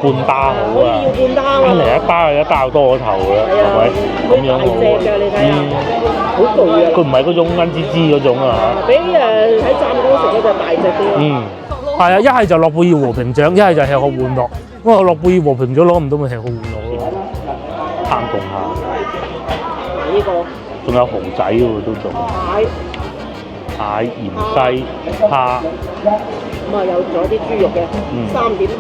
半打好可以啊！要半打一嚟一打一打多個頭啦，係咪？咁樣大隻㗎，你睇下，好巨啊！佢唔係嗰種恩滋滋嗰種啊比喺湛江食嗰隻大隻啲。係啊，一係就諾貝爾和平獎，一係就吃喝玩樂。我諾貝爾和平獎攞唔到咪吃喝玩樂咯。撐動下，呢個仲有蠔仔喎都仲，蟹、芫茜、蝦，咁啊有咗啲豬肉嘅3點蟹。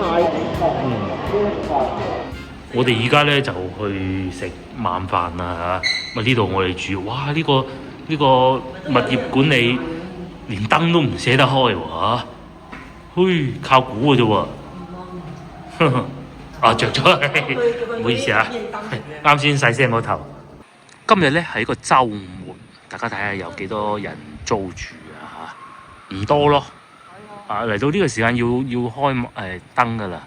我哋而家咧就去食晚飯啦嚇，呢度我哋住，哇！呢個物業管理連燈都唔捨得開喎嚇，嘿，靠估嘅啫喎，啊着咗，唔好意思啊，啱先細聲個頭。今日咧係一個週末，大家睇下有幾多人租住啊嚇，唔多咯，啊嚟到呢個時間要開燈㗎啦。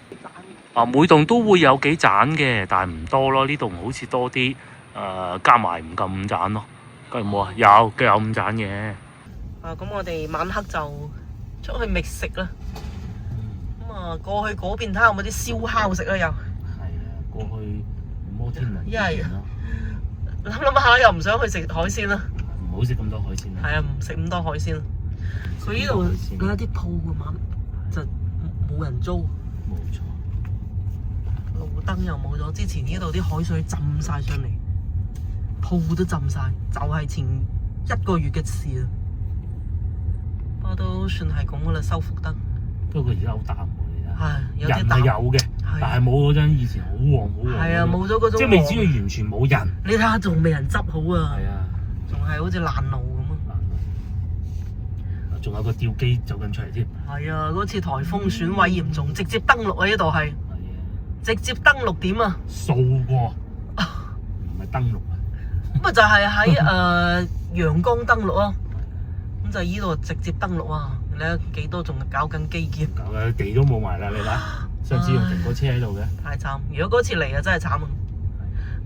啊，每棟都會有幾盞嘅，但係唔多咯。呢棟好似多啲，加埋唔夠5盞咯。有冇啊？有5盞嘅。咁我哋晚黑就出去覓食啦。咁啊，過去嗰邊睇下有冇啲燒烤食啦又。係啊，過去摩天輪。一係諗下又唔想去食海鮮啦。唔好食咁多海鮮。係啊，唔食咁多海鮮。佢呢度佢有啲鋪嘅晚就冇人租。冇錯。路燈又冇咗，之前呢度啲海水浸晒上嚟，鋪都浸晒，就係前1個月嘅事啦。不過都算係咁噶啦，修復得。不過而家好淡喎，係有啲淡。人係有嘅，但係冇嗰陣以前好旺。係啊，冇咗嗰種。即係未至於完全冇人。你睇下仲未人執好啊。係啊。仲係好似爛路咁啊。仲有個吊機走緊出嚟添。係啊，嗰次颱風損毀嚴重，直接登陸啊！呢度係。直接登陸點啊？掃過，唔係登陸啊。咁啊就係喺陽江登陸啊。咁就依度直接登陸啊！你睇幾多仲搞緊基建？搞嘅地都冇埋啦，你睇。上次用停過車喺度嘅。太慘！如果嗰次嚟啊，真係慘啊！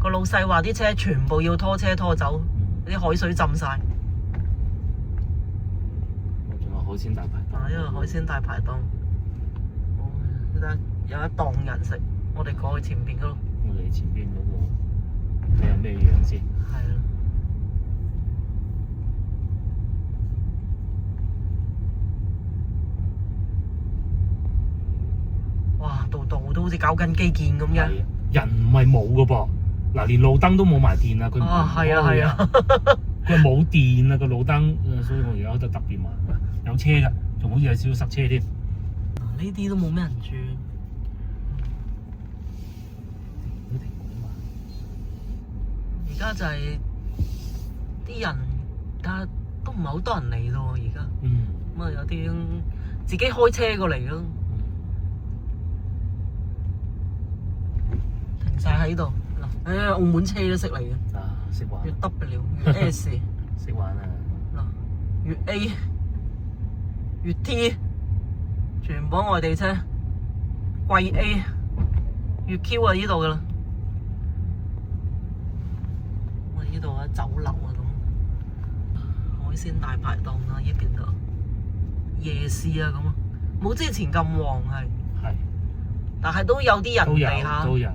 個老細話啲車全部要拖車拖走，啲海水浸晒。仲有海鮮大排檔。因為海鮮大排檔。你睇有一檔人食。我哋過去前邊嗰度，我哋前邊嗰個睇下咩樣先。係啊！哇，度度都好似搞緊基建咁嘅。人唔係冇噶噃，嗱連路燈都冇埋電啊！佢係啊！佢冇電啊個路燈，所以我而家覺得特別慢。有車㗎，仲好似有少少塞車添。呢啲都冇咩人住。而家就係啲人，但係都唔係好多人嚟咯。而家，咁啊有啲自己開車過嚟咯，停晒喺度。嗱，澳門車都識嚟嘅。啊，識玩。粵 W、粵 S。識玩啊！嗱，粵 A、粵 T， 全部外地車，貴 A、粵 Q 啊呢度噶啦。呢度啊酒樓啊咁，海鮮大排檔啊呢邊度，夜市啊咁啊，冇之前咁旺係，但係都有啲人嚟下，都有，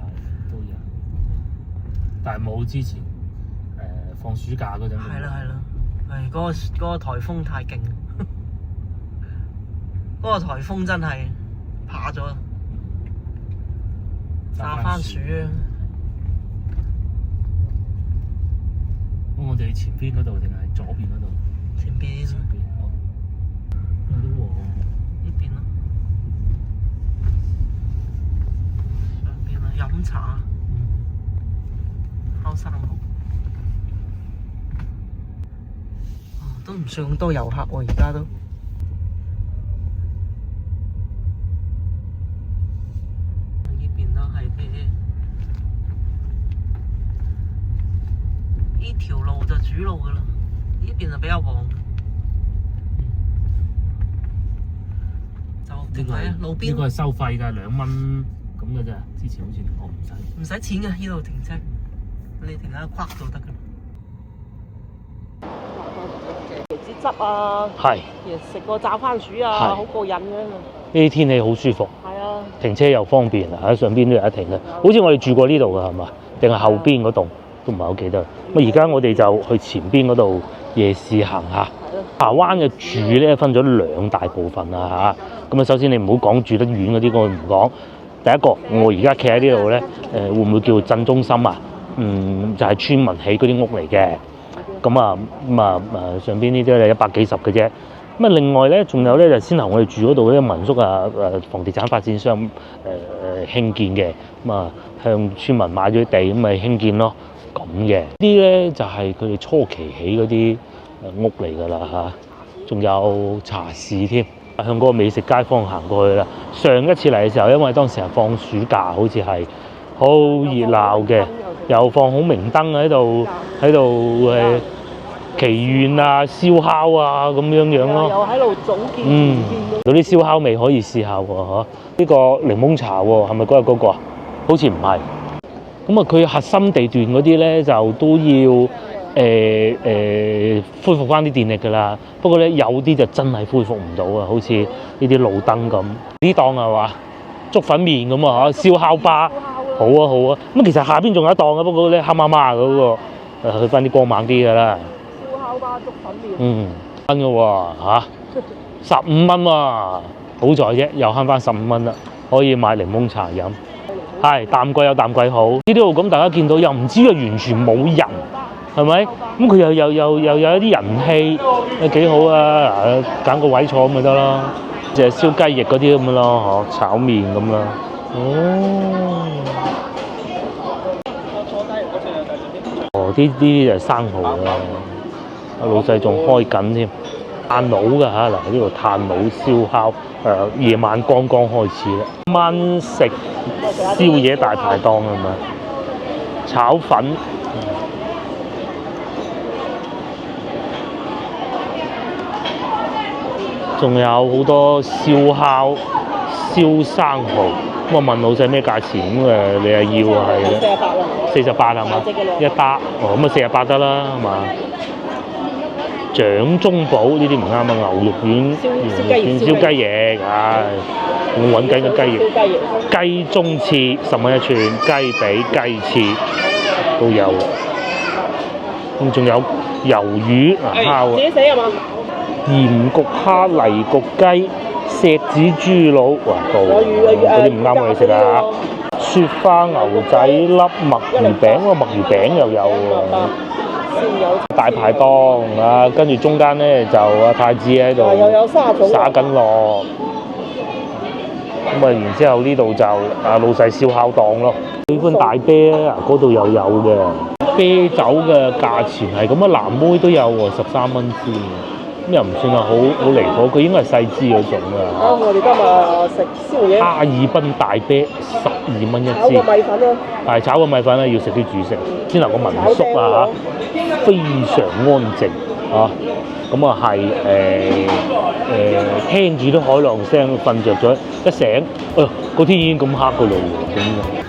但係冇之前放暑假嗰陣。係啦，係嗰個颱風太勁，嗰個颱風真係怕咗，炸番薯啊！我哋前邊嗰度定係左邊嗰度？前邊。好。有啲黃。呢邊咯。上邊啊，飲茶。烤生蠔。都唔算咁多遊客喎，而家都。呢邊都係啲。呢條路就主路噶啦，呢邊就比較旺。就停喺路邊。呢個係收費㗎，2蚊咁嘅啫。之前好似我唔使。唔使錢嘅，呢度停車，你停喺框度得㗎。椰子汁啊，係。食個炸番薯啊，好過癮嘅。呢啲天氣好舒服。係啊。停車又方便喺上邊都有得停嘅。好似我哋住過呢度㗎係嘛？定係後邊嗰棟都唔係好記得。咁而家我哋就去前邊嗰度夜市行下。茶灣嘅住咧分咗兩大部分啊嚇。咁啊，首先你唔好講住得遠嗰啲，我唔講。第一個，我而家企喺呢度咧，會唔會叫鎮中心啊？就係村民起嗰啲屋嚟嘅。上邊呢啲係100幾十嘅啫。咁啊，另外咧，仲有咧就先頭我哋住嗰度嗰啲民宿啊，房地產發展商興建嘅，向村民買咗啲地咁咪興建咯，咁嘅。呢啲咧就係佢哋初期起嗰啲屋嚟㗎啦嚇，仲有茶市添。向嗰個美食街坊行過去啦。上一次嚟嘅時候，因為當時係放暑假，好似係好熱鬧嘅，又放孔明燈喺度祈願啊、燒烤啊咁樣咯。又喺度總結。嗰啲燒烤味可以試下喎嚇。呢個檸檬茶喎，係咪嗰日嗰個啊？好似唔係。咁啊，佢核心地段嗰啲咧就都要恢復翻啲電力㗎啦。不過咧有啲就真係恢復唔到啊，好似呢啲路燈咁。呢檔係嘛？粥粉麵咁啊嚇，燒烤吧。好啊好啊。咁其實下邊仲有一檔嘅，不過咧黑麻麻嗰個，去翻啲光猛啲㗎啦。燒烤吧粥粉麵。真嘅喎嚇，15蚊喎，好在啫，又慳翻15蚊啦，可以買檸檬茶飲。係淡季有淡季好，呢度咁大家見到又唔知佢完全冇人，係咪？咁佢又有一啲人氣，幾好啊！揀個位坐咁咪得咯，就係燒雞翼嗰啲咁咯，嗬，炒麵咁啦。呢啲就係生蠔啦，老細仲開緊添，炭爐㗎嚇，嗱呢度炭爐燒烤，夜晚剛剛開始啦。今晚食宵夜大排檔係咪？炒粉，仲有好多燒烤、燒生蠔。咁我問老細咩價錢，咁你又要係48係嘛？一打，咁48得啦係嘛？掌中寶呢啲唔啱啊！牛肉丸、燒雞翼，我揾緊個雞翼，雞中翅10蚊一串，雞髀、雞翅都有。咁仲有魷魚烤啊，鹽焗蝦、泥焗雞、錫紙豬腦，哇到嗰啲唔啱我哋食啊！雪花牛仔粒墨魚餅，墨魚餅又有喎。大排檔啊，跟住中間咧就太子喺度灑緊落，咁然之後呢度就老細燒烤檔咯。喜歡大啤啊，嗰度又有嘅啤酒嘅價錢係咁藍妹都有喎，13蚊支，咁又唔算話好離譜，佢應該係細支嗰種啊。我哋今日食宵夜。哈爾濱大啤12蚊一支。炒個米粉咯。係炒個米粉咧，要食啲主食，先留個民宿啊嚇，非常安靜啊。咁啊係聽住啲海浪聲瞓着咗，一醒，個天已經咁黑㗎咯喎，咁樣。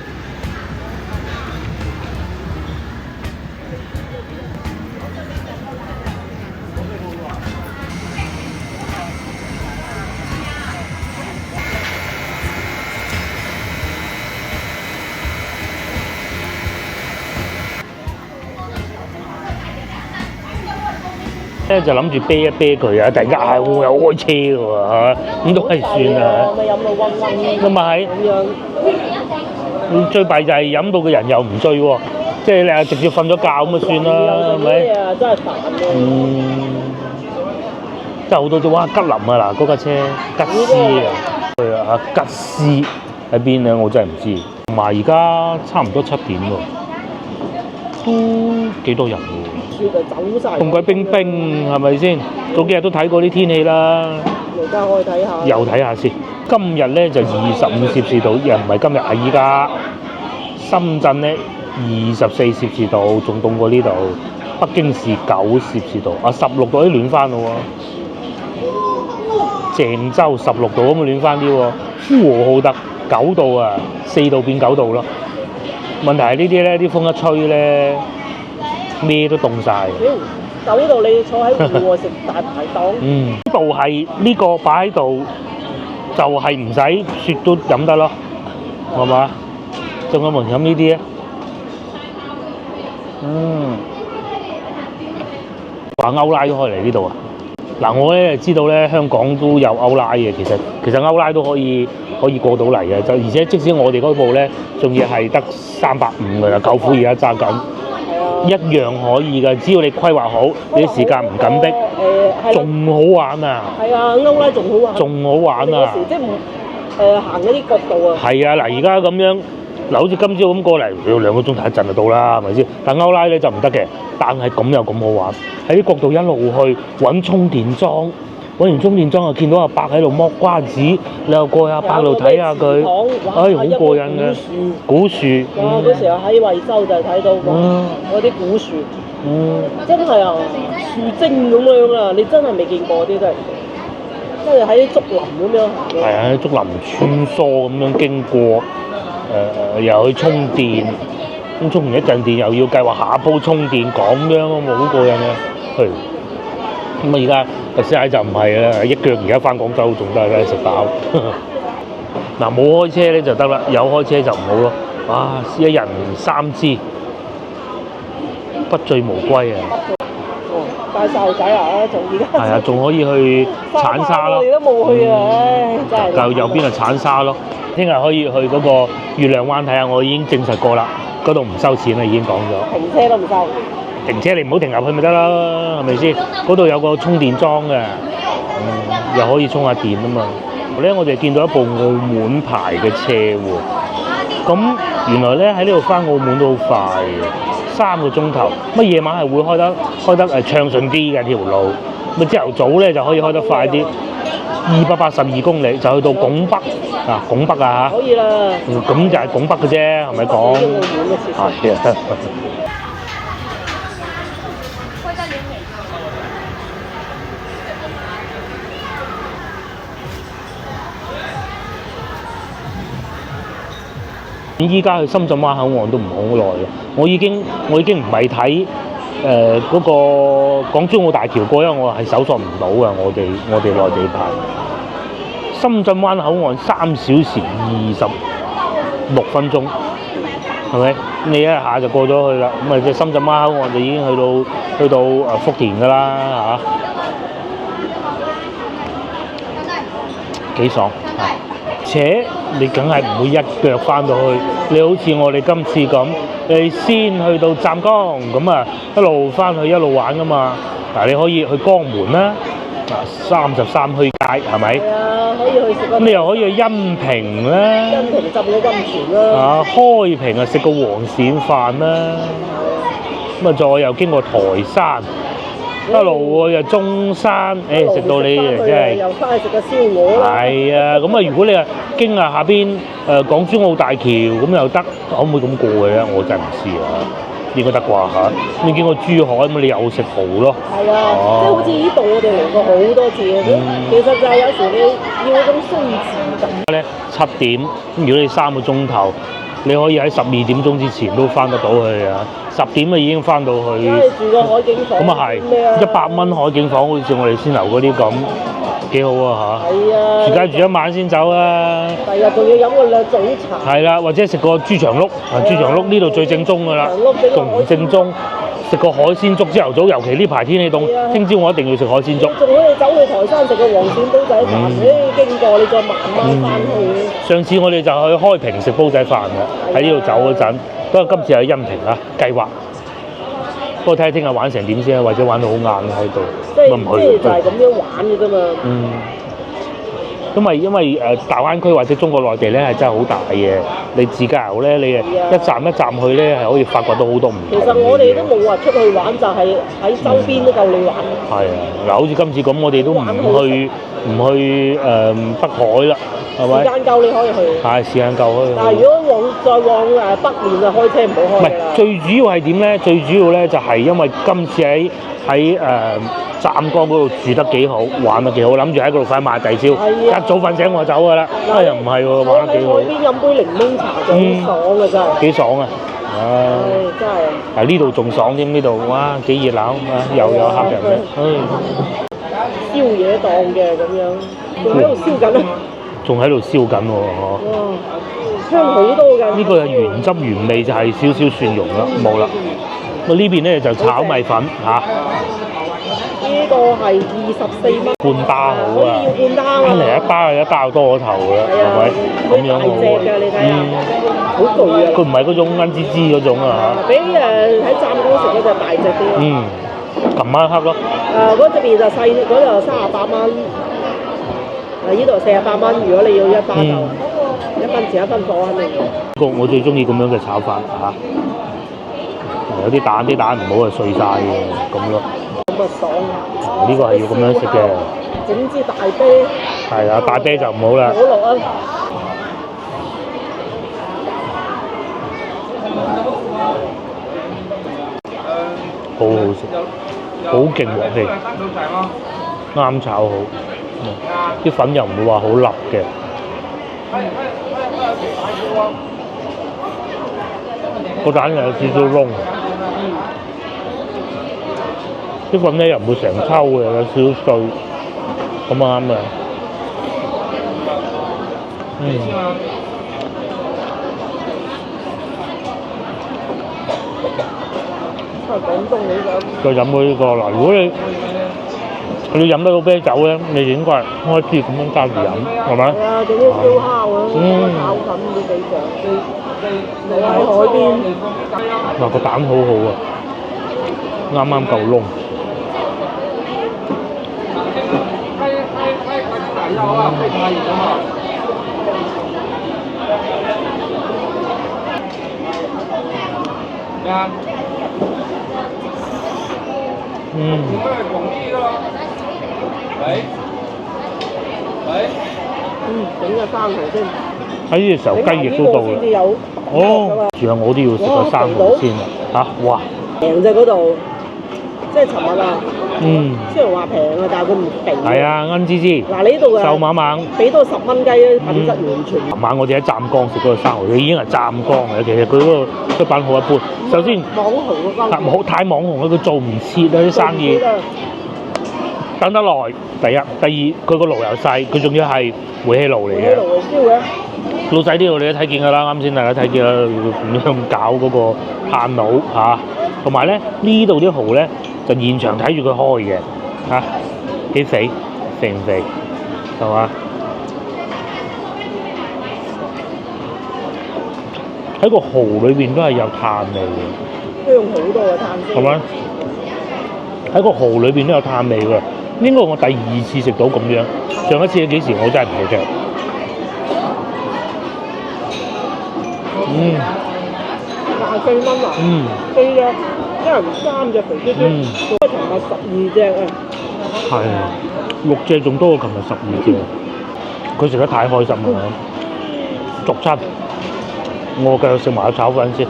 咧就諗住啤一啤佢啊！突然間我有開車喎嚇，咁都係算啦。咪飲到暈暈咁咪係。最弊就係飲到個人又唔醉喎，即係你係直接瞓咗覺咁就算啦，係咪？真係煩真係好多隻哇！吉林啊嗱，嗰架車吉斯啊，係啊吉斯喺邊咧？我真係唔知。同埋而家差唔多7點喎，都幾多人喎。凍鬼冰冰係咪先？早幾日都睇過啲天氣啦。而家可以睇下。又睇下先。今日咧就25攝氏度，又唔係今日係依家。深圳咧24攝氏度，仲凍過呢度。北京市9攝氏度，16度都暖翻咯喎。鄭州16度咁暖翻啲喎。呼和浩特9度啊，4度變9度咯。問題係呢啲咧，啲風一吹咧。咩都凍晒。9度你坐喺戶外食大排檔。呢度係呢個擺喺度就係唔使雪都飲得咯，係嘛？仲有冇人飲呢啲啊？話歐拉都可以嚟呢度啊！嗱，我咧知道咧香港都有歐拉嘅，其實歐拉都可以過到嚟嘅，就而且即使我哋嗰部咧，仲要係得350嘅啦，舅父而家揸緊，一樣可以嘅，只要你規劃好，你啲時間唔緊迫，仲好玩啊！係啊，歐拉仲好玩，仲好玩啊！即係行嗰啲角度啊。係啊，嗱，而家咁樣。嗱，好似今朝咁過嚟，要2個鐘頭一陣就到啦，係咪先？但歐拉咧就唔得嘅，但係咁又咁好玩，喺啲角度一路去揾充電樁，揾完充電樁又見到阿伯喺度剝瓜子，你又過去阿伯度睇下佢，好過癮嘅。古樹，嗰時候喺惠州就睇到嗰啲古樹，真係啊，樹精咁樣啊！你真係未見過啲真係，真係喺啲竹林咁樣行。係啊，喺竹林穿梭咁樣經過。又去充電，咁充完一陣電又要計劃下一鋪充電，咁樣啊，好過癮啊！咁啊而家特斯拉就唔係啦，一腳而家翻廣州仲得嘅，食飽。嗱，冇開車咧就得啦，有開車就唔好咯。哇！一人3支，不醉無歸啊！帶細路仔啊，仲而家。係啊，仲可以去鏟沙咯。我哋都冇去啊，真係。就右邊就鏟沙咯。聽日可以去嗰個月亮灣睇下，我已經證實過啦，嗰度唔收錢啦，已經講咗。停車都唔收。停車你唔好停入去咪得啦，係咪先？嗰度有個充電樁嘅，又可以充下電啊嘛。咧我哋見到一部澳門牌嘅車喎，咁原來咧喺呢度翻澳門都好快嘅，3個鐘頭。乜夜晚係會開得暢順啲嘅條路，咪朝頭早咧就可以開得快啲。282公里就去到拱北啊，拱北啊嚇，可以啦。咁就係拱北嘅啫，係咪講？係啊。依家去深圳灣口岸都唔好耐啦，我已經唔係睇嗰個港珠澳大橋過，因為我係搜索唔到嘅，我哋內地牌。深圳灣口岸3小時26分鐘，係咪？你一下就過咗去啦，咁啊即係深圳灣口岸就已經去到福田㗎啦嚇，幾爽啊！且你梗係唔會一腳翻到去，你好似我哋今次咁，你先去到湛江咁啊，一路翻去一路玩㗎嘛。嗱，你可以去江門啦，33墟街係咪？係啊，可以去食個。咁你又可以去恩平啦，恩平浸個溫泉啦。啊，開平啊食個黃鱔飯啦。咁啊，再又經過台山。一路又中山，食到你真係又翻去食個燒鵝啦。係啊，咁啊，如果你話經下邊港珠澳大橋咁又得，可唔可以咁過嘅咧？我真係唔知啊，應該得啩嚇。你經過珠海咁，你又食蠔咯。係啊，即係好似呢度我哋嚟過好多次嘅，其實就係有時你要嗰種鬆弛感。咧7點，咁如果你3個鐘頭，你可以喺12點鐘之前都翻得到去啊！10點啊已經翻到去。而家你住個海景房。咁啊係，100蚊海景房，好似我哋先樓嗰啲咁，幾好啊嚇！係啊。住街住一晚先走啊！第日仲要飲個早茶。係啦，或者食個豬腸碌，豬腸碌呢度最正宗㗎啦，仲唔正宗？食個海鮮粥，朝頭早，尤其呢排天氣凍，聽朝我一定要食海鮮粥。仲可以走去台山食個黃鱔煲仔飯，經過你再慢慢翻去。上次我哋就去開平食煲仔飯嘅，喺呢度走嗰陣，不過今次喺恩平啊，計劃。不過睇下聽日玩成點先，或者玩到好晏喺度，咁唔去。就係咁樣玩嘅啫嘛。因為大灣區或者中國內地咧係真係好大嘅，你自駕遊咧，你一站一站去咧係可以發掘到好多唔同嘅嘢。其實我哋都冇話出去玩，就係喺周邊都夠你玩。係啊，嗱，好似今次咁，我哋都唔去北海啦，係咪？時間夠你可以去。係時間夠可以去。但係如果再往北面就開車唔好開㗎啦。唔係，最主要係點咧？最主要咧就係因為今次喺湛江嗰度住得幾好，玩得幾好，諗住喺嗰度快買第二朝，一早瞓醒我就走㗎啦。又唔係喎，玩得幾好。喺海邊飲杯檸檬茶幾爽㗎真係。幾爽啊！真係。呢度仲爽添，呢度哇幾熱鬧啊！又有客人咧，宵夜檔嘅咁樣，仲喺度燒緊啊！仲喺度燒緊喎，哇，香好多㗎。呢個係原汁原味，就係少少蒜蓉啦，冇啦。咁呢邊咧就炒米粉嚇，呢個係24蚊。半包好啊，可以要半包啊。嚟一包多個頭㗎，係咪？咁樣好大隻㗎，你睇下，好巨啊！佢唔係嗰種奀滋滋嗰種啊比喺湛江食嗰隻大隻啲。琴晚黑咯。嗰隻邊就細，嗰度38蚊。呢度48蚊，如果你要一包就1分錢1分貨肯定。我最中意咁樣嘅炒法嚇，有啲蛋唔好啊碎晒嘅咁咯。咁啊爽啊！呢個係要咁樣食嘅。整支大啤。係啊，大啤就唔好啦。可樂啊！好好食，好勁鑊氣，啱炒好。啲粉又唔會話好立嘅。個蛋又有少少燶，啲粉咧又唔會成抽嘅，有少少碎，咁啱啊！廣東你想？再飲佢呢個嗱，如果你飲得到啤酒咧，你應該係開支咁樣加住飲，係咪？係啊，整啲燒烤啊，烤粉都幾正。你喺海邊。嗱個蛋好好啊，啱啱夠燶。整個生蠔先。喺呢個時候雞翼都到啦。哦，仲有我都要食個生蠔先啦。嚇！哇！平啫嗰度，即係尋日啊。雖然話平啊，但係佢唔平。係啊，奀滋滋。嗱，你呢度啊，瘦猛猛，俾多10蚊雞咧，品質完全。琴晚我哋喺湛江食嗰個生蠔，已經係湛江嘅。其實佢嗰個出品好一般。首先，網紅嗰間。太網紅啦，佢做唔切啊啲生意。等得耐，第一，第二，佢個爐又細，佢仲要係煤氣爐嚟嘅。燒嘅。老細呢度你都睇見㗎啦，啱先大家睇見啦，點樣搞嗰個炭爐嚇，同埋咧呢度啲蠔咧就現場睇住佢開嘅嚇，幾肥唔肥係嘛？喺個蠔裏邊都係有炭味嘅，都用好多嘅炭先。係咪？喺個蠔裏邊都有炭味㗎，應該我第2次食到咁樣，上一次係幾時我真係唔記得。24蚊啊！飛嘅，一人3隻肥豬豬，嗰尋日12隻啊！係啊，6隻仲多過琴日12隻。佢食得太開心啦，逐餐。我繼續食埋個炒粉先。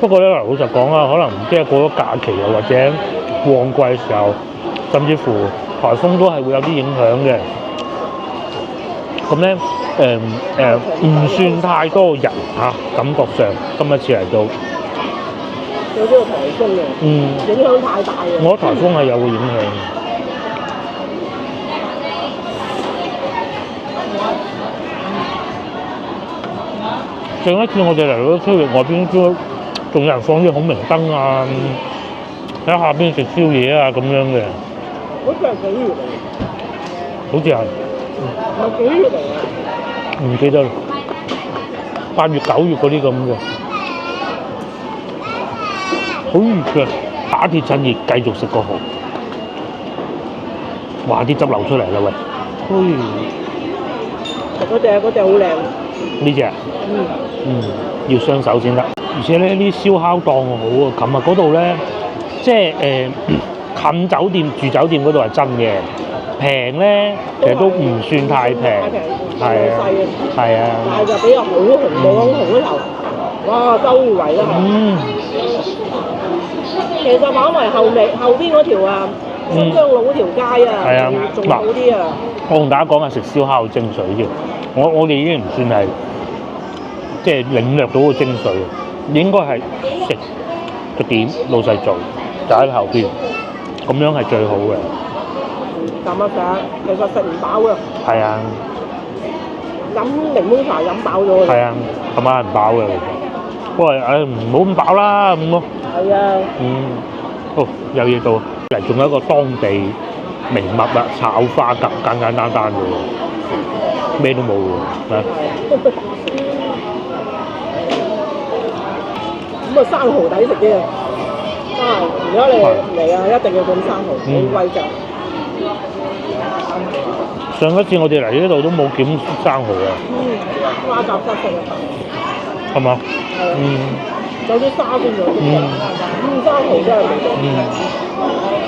不過咧，老實講啦，可能即係過咗假期又或者旺季嘅時候，甚至乎颱風都係會有啲影響嘅。咁咧唔算太多人嚇，感覺上今一次嚟到有呢個颱風嘅，影響太大啊！我覺得颱風係有個影響嘅。上一次我哋嚟到區域外邊都仲有人放啲孔明燈啊，喺下邊食宵夜啊咁樣嘅。好似係幾月嚟？好似係。係幾月嚟啊？唔記得啦。8月9月嗰啲咁嘅。好熱嘅，打鐵趁熱繼續食個蠔。哇！啲汁流出嚟啦喂。嗰隻好靚。呢隻啊？要雙手先得。而且咧啲燒烤檔好啊，琴日嗰度咧，即係近酒店住酒店嗰度係真嘅，平咧其實都唔算太平，係啊，係啊，但係就比較好紅網紅嗰頭，哇周圍都係。其實反為後邊嗰條啊，新疆路嗰條街啊，仲好啲啊。我同大家講下食燒烤嘅精髓啫，我哋已經唔算係即係領略到個精髓，應該係食個點老細做，就喺後邊，咁樣係最好嘅。咁啊其實食唔飽㗎，係啊，飲檸檬茶飲飽咗㗎。係啊，咁晚係唔飽嘅其實。不過唔好咁飽啦咁咯。係啊。哦，有嘢到，嚟仲有一個當地名物啦，炒花甲，簡單嘅喎，咩都冇喎。咁啊生蠔抵食啲啊！如果你嚟啊，一定要飲生蠔，好貴㗎。上一次我哋嚟呢度都冇檢生蠔啊。花甲失色啊！係嘛？有啲沙先咗啲生蠔真係味道。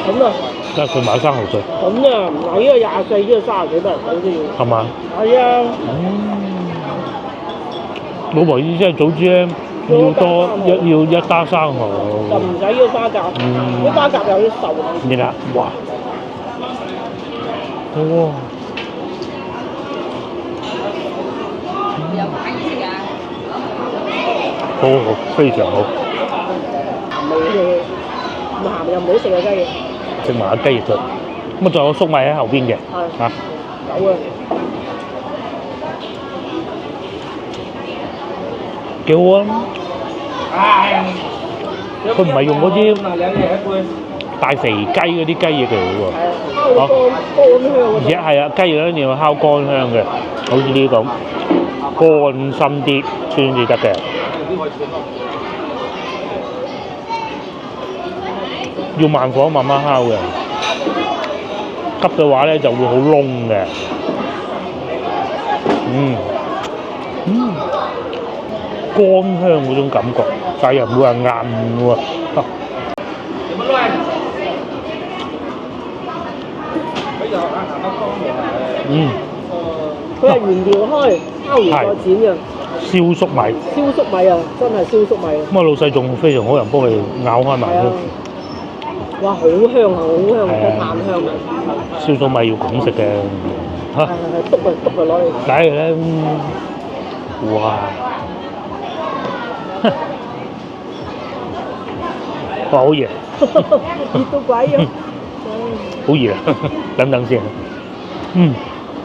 咁啊！即係佢買生蠔最。咁啊，唔係呢個24，呢個30幾蚊人都要。係嘛？係啊。老婆意思係早知咧，要一打生蠔。就唔使呢個花甲，啲花甲有啲瘦。你睇，哇！哇！好好，非常好。鹹味嘅，唔鹹又唔好食嘅雞翼。食埋個雞翼佢，咁啊仲有粟米喺後邊嘅。係。啊。有啊。幾好啊！佢唔係用嗰啲大肥雞嗰啲雞翼嚟嘅喎。係啊，乾香。而且係啊，雞翼咧你要烤乾香嘅，好似呢種乾心啲先至得嘅。要慢火慢慢烤嘅，急嘅話咧就會好燶嘅。乾香嗰種感覺，但係又唔會話硬喎。佢係原料開，烤完再剪嘅。燒粟米。燒粟米啊，真係燒粟米啊！咁啊，老細仲非常好人幫佢咬開埋佢。哇，好香啊，好香啊，炭香啊！燒粟米要咁食嘅嚇。係篤啊篤啊攞嚟。梗係咧，哇！哇，好熱！熱到鬼咁。好熱啊！等等先。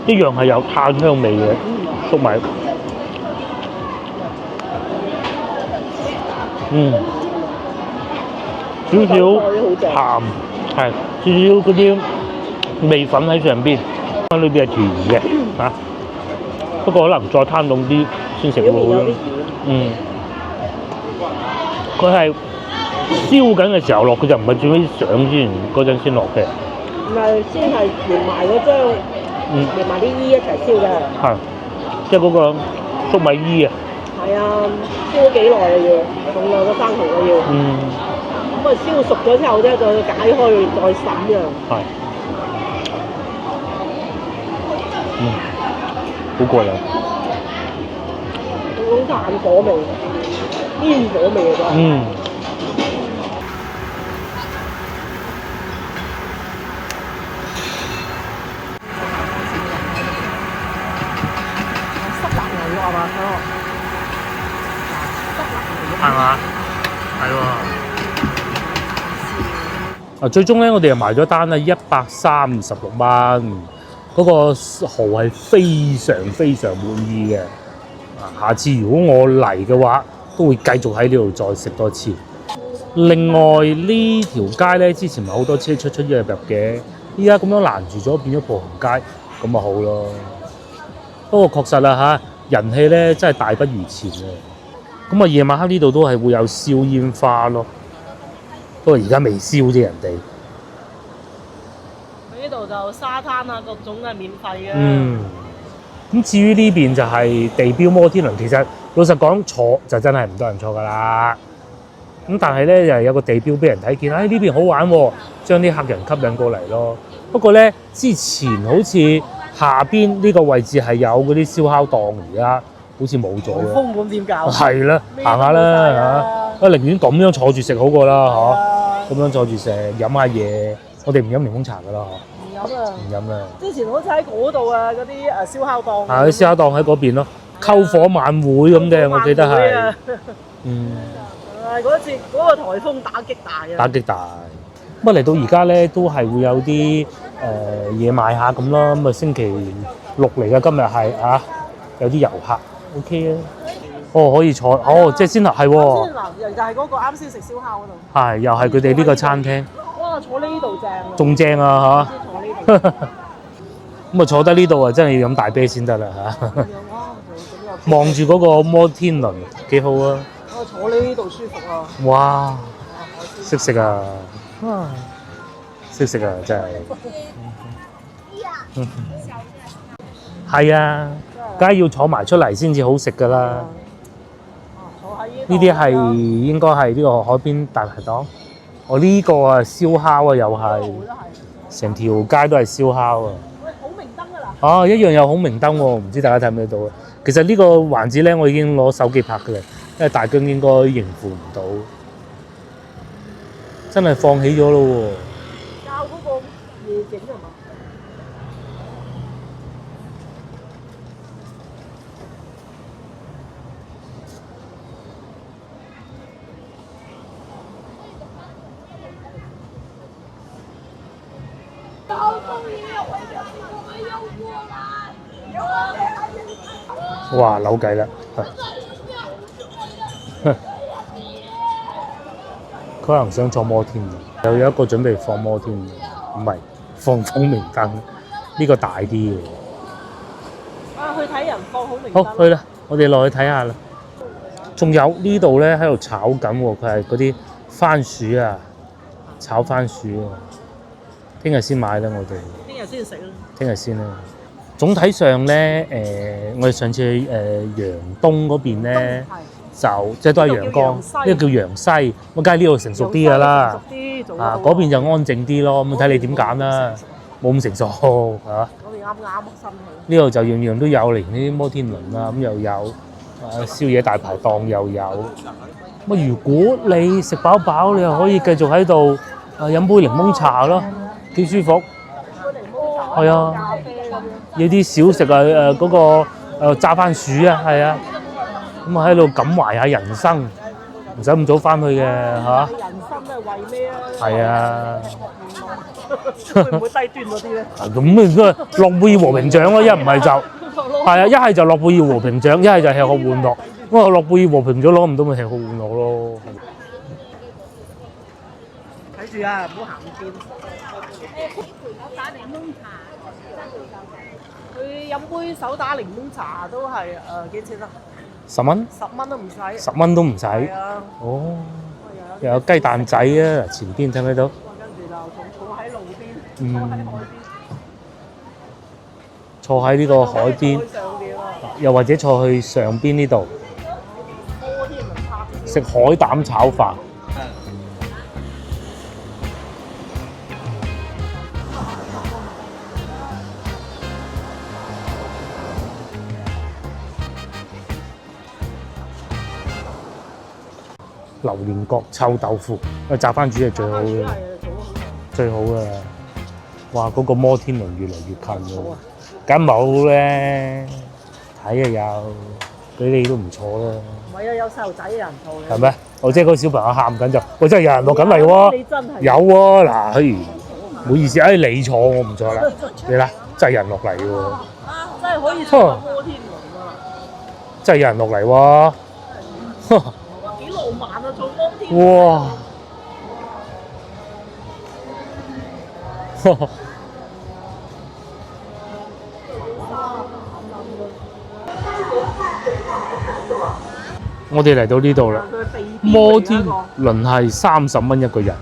一樣係有炭香味嘅粟米。少少鹹，係少少嗰啲味粉喺上邊，裏邊係甜嘅嚇。不過可能再攤凍啲先食會好咯。佢係燒緊嘅時候落，佢就唔係最尾上先嗰陣先落嘅。唔係，先係連埋嗰張，連埋啲衣一齊燒嘅。係，即係嗰個粟米衣啊。係啊，燒幾耐啊要，仲有個生蠔啊要。咁啊燒熟咗之後咧，再解開再審啊。係。好過癮。嗰種炭火味，煙火味啊真係。係嘛？係喎。最終咧，我哋又埋咗單啦，136蚊。嗰個蠔係非常非常滿意嘅。下次如果我嚟嘅話，都會繼續喺呢度再食多次。另外呢條街咧，之前咪好多車出入入嘅，依家咁樣攔住咗，變咗步行街，咁咪好咯。不過確實啦人氣咧真係大不如前啊！咁啊夜晚黑呢度都係會有燒煙花咯，不過而家未燒啫人哋。呢度就沙灘啊，各種係免費嘅。咁至於呢邊就係地標摩天輪，其實老實講坐就真係唔多人坐㗎啦。咁但係咧又有個地標俾人睇見，呢邊好玩喎，將啲客人吸引過嚟咯。不過咧之前好似下邊呢個位置係有嗰啲燒烤檔，而家好似冇咗嘅。風咁點搞？係啦，行下啦嚇，寧願咁樣坐住食好過啦嚇。咁樣坐住食飲下嘢，我哋唔飲檸檬茶㗎啦嚇。唔飲啦。之前好似喺嗰度啊，嗰啲燒烤檔。啲燒烤檔喺嗰邊咯，篝火晚會咁嘅，我記得係。嗰次嗰個颱風打擊大啊！打擊大。咁嚟到而家咧，都係會有啲嘢賣下咁咯。咁啊，星期六嚟嘅今日係有啲遊客 OK 啊。哦，可以坐，即係先係喎。嗱，又係嗰個啱先食燒烤嗰度。係，又係佢哋呢個餐廳。哇！坐呢度正喎。仲正啊嚇！坐呢度。咁啊，坐得呢度啊，真係要飲大啤先得啦嚇。望住嗰個摩天輪幾好啊！我坐呢度舒服啊！哇！識食啊！識食啊！真係。係啊，梗係要坐埋出嚟先至好食㗎啦。呢啲係應該係呢個海邊大排檔。我呢個啊燒烤啊又係，成條街都係燒烤啊！喂，孔明燈啊嗱！一樣有孔明燈喎，唔知大家睇唔睇到啊？其實呢個環節咧，我已經攞手機拍嘅啦，因為大疆應該應付唔到，真係放棄咗咯喎！教嗰個夜景係嘛？哇，扭計啦！佢可能想坐摩天輪，又有一個準備放摩天輪，唔係放孔明燈，呢個大啲嘅。去睇人放孔明燈。好，去啦，我哋落去睇下啦。仲有呢度咧喺度炒緊喎，佢係嗰啲番薯啊，炒番薯啊。聽日先買啦，我哋。聽日先食啦。聽日先啦。總體上咧，我哋上次去陽東嗰邊咧，就即係都係陽江，呢個叫陽西，咁梗係呢度成熟啲㗎啦。嗰邊就安靜啲咯，咁睇你點揀啦，冇咁成熟嚇。嗰邊啱啱新起。呢度就樣樣都有，連呢啲摩天輪啊，咁又有宵夜大排檔又有。咁如果你食飽飽，你又可以繼續喺度飲杯檸檬茶咯，幾舒服。係啊，有啲小食啊，嗰個炸番薯啊，係啊，咁啊喺度感懷下人生，唔使咁早翻去嘅嚇。人生係為咩啊？係啊。會唔會低端嗰啲咧？咁啊，諾貝爾和平獎咯，一唔係就係啊，一係就諾貝爾和平獎，一係就吃喝玩樂。咁啊，諾貝爾和平獎攞唔到咪吃喝玩樂咯。睇住啊，唔好行偏。打檸檬茶，佢飲杯手打檸檬茶都係幾錢啊10蚊？10蚊都唔使。10蚊都唔使。係啊。哦。又有雞蛋仔啊！前邊睇唔睇到？跟住就坐喺路邊，坐喺呢個海邊，又或者坐去上邊呢度食海膽炒飯。榴蓮角臭豆腐，炸番薯係最好嘅，最好嘅。哇！嗰個摩天輪越嚟越近喎，梗冇咧，睇啊有，俾你都唔錯啦。唔係啊，有細路仔有人坐嘅。係咩？即係嗰個小朋友喊緊就，喂真係有人落緊嚟喎。你真係有喎，嗱，嘿，唔好意思，你坐我唔坐啦。你啦，真係有人落嚟喎。真係可以坐摩天輪啊！真係有人落嚟喎。幾浪漫啊！坐摩天輪。哇！我哋嚟到呢度啦，摩天輪係30蚊一個人，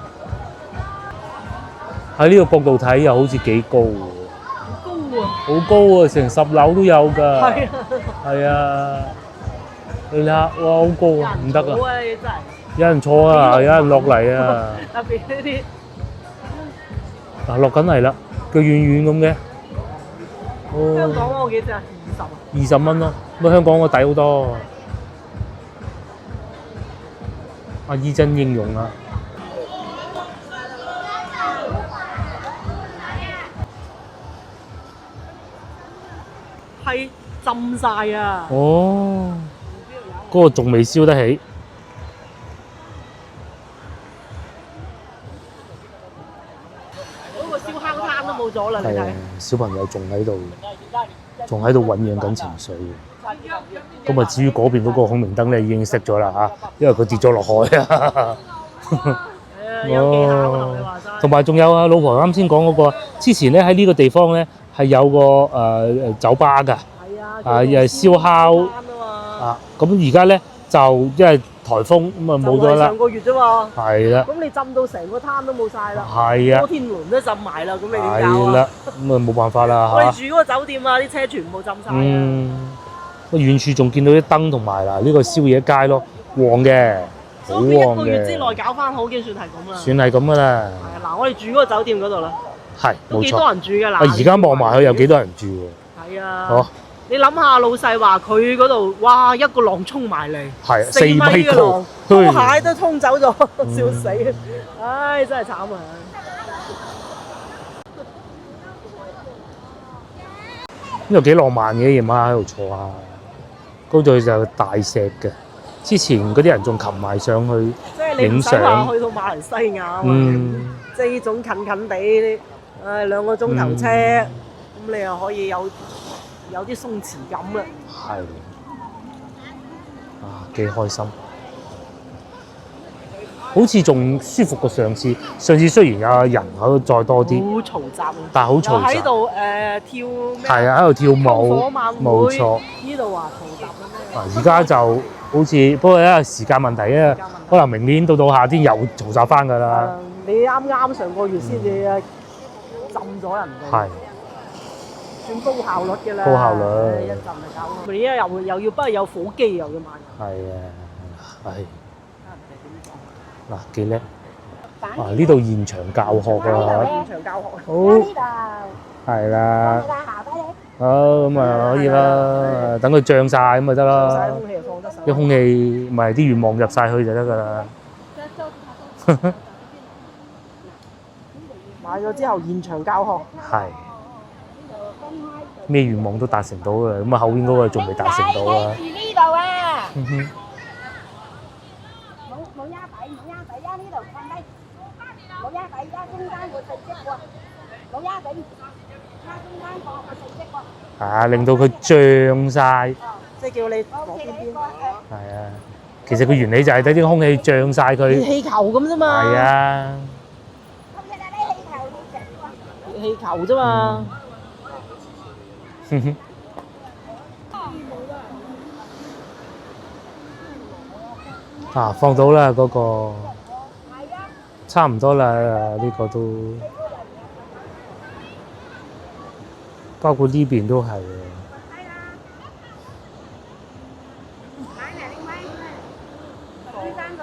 喺呢個角度睇又好似幾高喎，好高啊，成10樓都有㗎，係啊，你睇下，哇，好高啊，唔得啊，有人坐啊，有人落嚟啊，特別呢啲嗱落緊嚟啦，佢遠遠咁嘅，香港嗰個幾隻啊？20 蚊咯，咁香港個抵好多。阿姨真應用啊！係浸晒啊！哦，嗰個仲未燒得起。到咗啦，你睇係啊。，小朋友仲喺度醖釀緊情緒。咁啊，至於嗰邊嗰個孔明燈咧已經熄咗啦嚇，因為佢跌咗落海啊。有技巧啊，你話齋。同埋仲有啊，老婆啱先講嗰個，之前咧喺呢個地方咧係有個酒吧㗎，係啊，又係燒烤啊嘛，啊。咁而家咧就因為颱風咁啊冇咗啦上，個月啫喎。係啦，咁你浸到成個灘都冇晒啦，係啊摩天輪都浸埋啦，咁你點搞係啦啊？，咁啊冇辦法啦嚇。我哋住嗰個酒店啊，啲車全部浸晒啊！個遠處仲見到啲燈同埋嗱呢個宵夜街咯，旺嘅，好所以一旺個月之內嘅，搞翻好，已經算係咁啦。算係咁噶啦，係啊，嗱，我哋住嗰個酒店嗰度啦，係冇都幾多錯。人住㗎啦。而家望埋去有幾多人住喎？係啊。哦，你諗下，老細話佢嗰度，哇，一個浪衝埋嚟，係4米嘅高浪，，拖鞋都衝走咗，笑死！唉，真係慘啊！呢度幾浪漫嘅，夜晚喺度坐下，嗰度就大石嘅。之前嗰啲人仲擒埋上去，即係你唔使話去到馬來西亞啊嘛，即係呢種近近地，唉2個鐘頭車，咁你又可以有啲鬆弛感啦。係啊，幾開心。好似仲舒服過上次，上次雖然有人喺度再多啲，好嘈雜啊！但係好嘈雜又喺度跳咩？係啊，喺度跳篝火舞，晚會冇錯。呢度話嘈雜嘅啊，而家就好似不過因為時間問題啊，可能明年到夏天又嘈雜翻㗎啦。你啱啱上個月先至浸咗人哋，係算高效率嘅啦。高效率唉一浸就搞。佢而家又要不過有火機又要買。係啊，係嗱幾叻啊！呢度現場教學啊，現場教學。好係啦，好咁啊可以啦，等佢漲晒咁咪得晒啦。空氣就放得手。啲空氣唔係啲願望入晒去就得㗎啦。買咗之後現場教學。係咩願望都達成到嘅，咁啊後邊嗰個仲未達成到啊。住呢度啊！嗯哼冇鴨底，冇鴨底，呢度放低。冇鴨底，中間會食積喎。冇鴨底，中間放會食積喎。啊，令到佢漲晒。即係叫你攞邊邊。係啊，其實個原理就係等啲空氣漲晒佢。氣球咁啫嘛。係啊，氣球啫嘛。哼哼。啊，放到啦嗰個，差唔多啦，呢個都，包括呢邊都係嘅。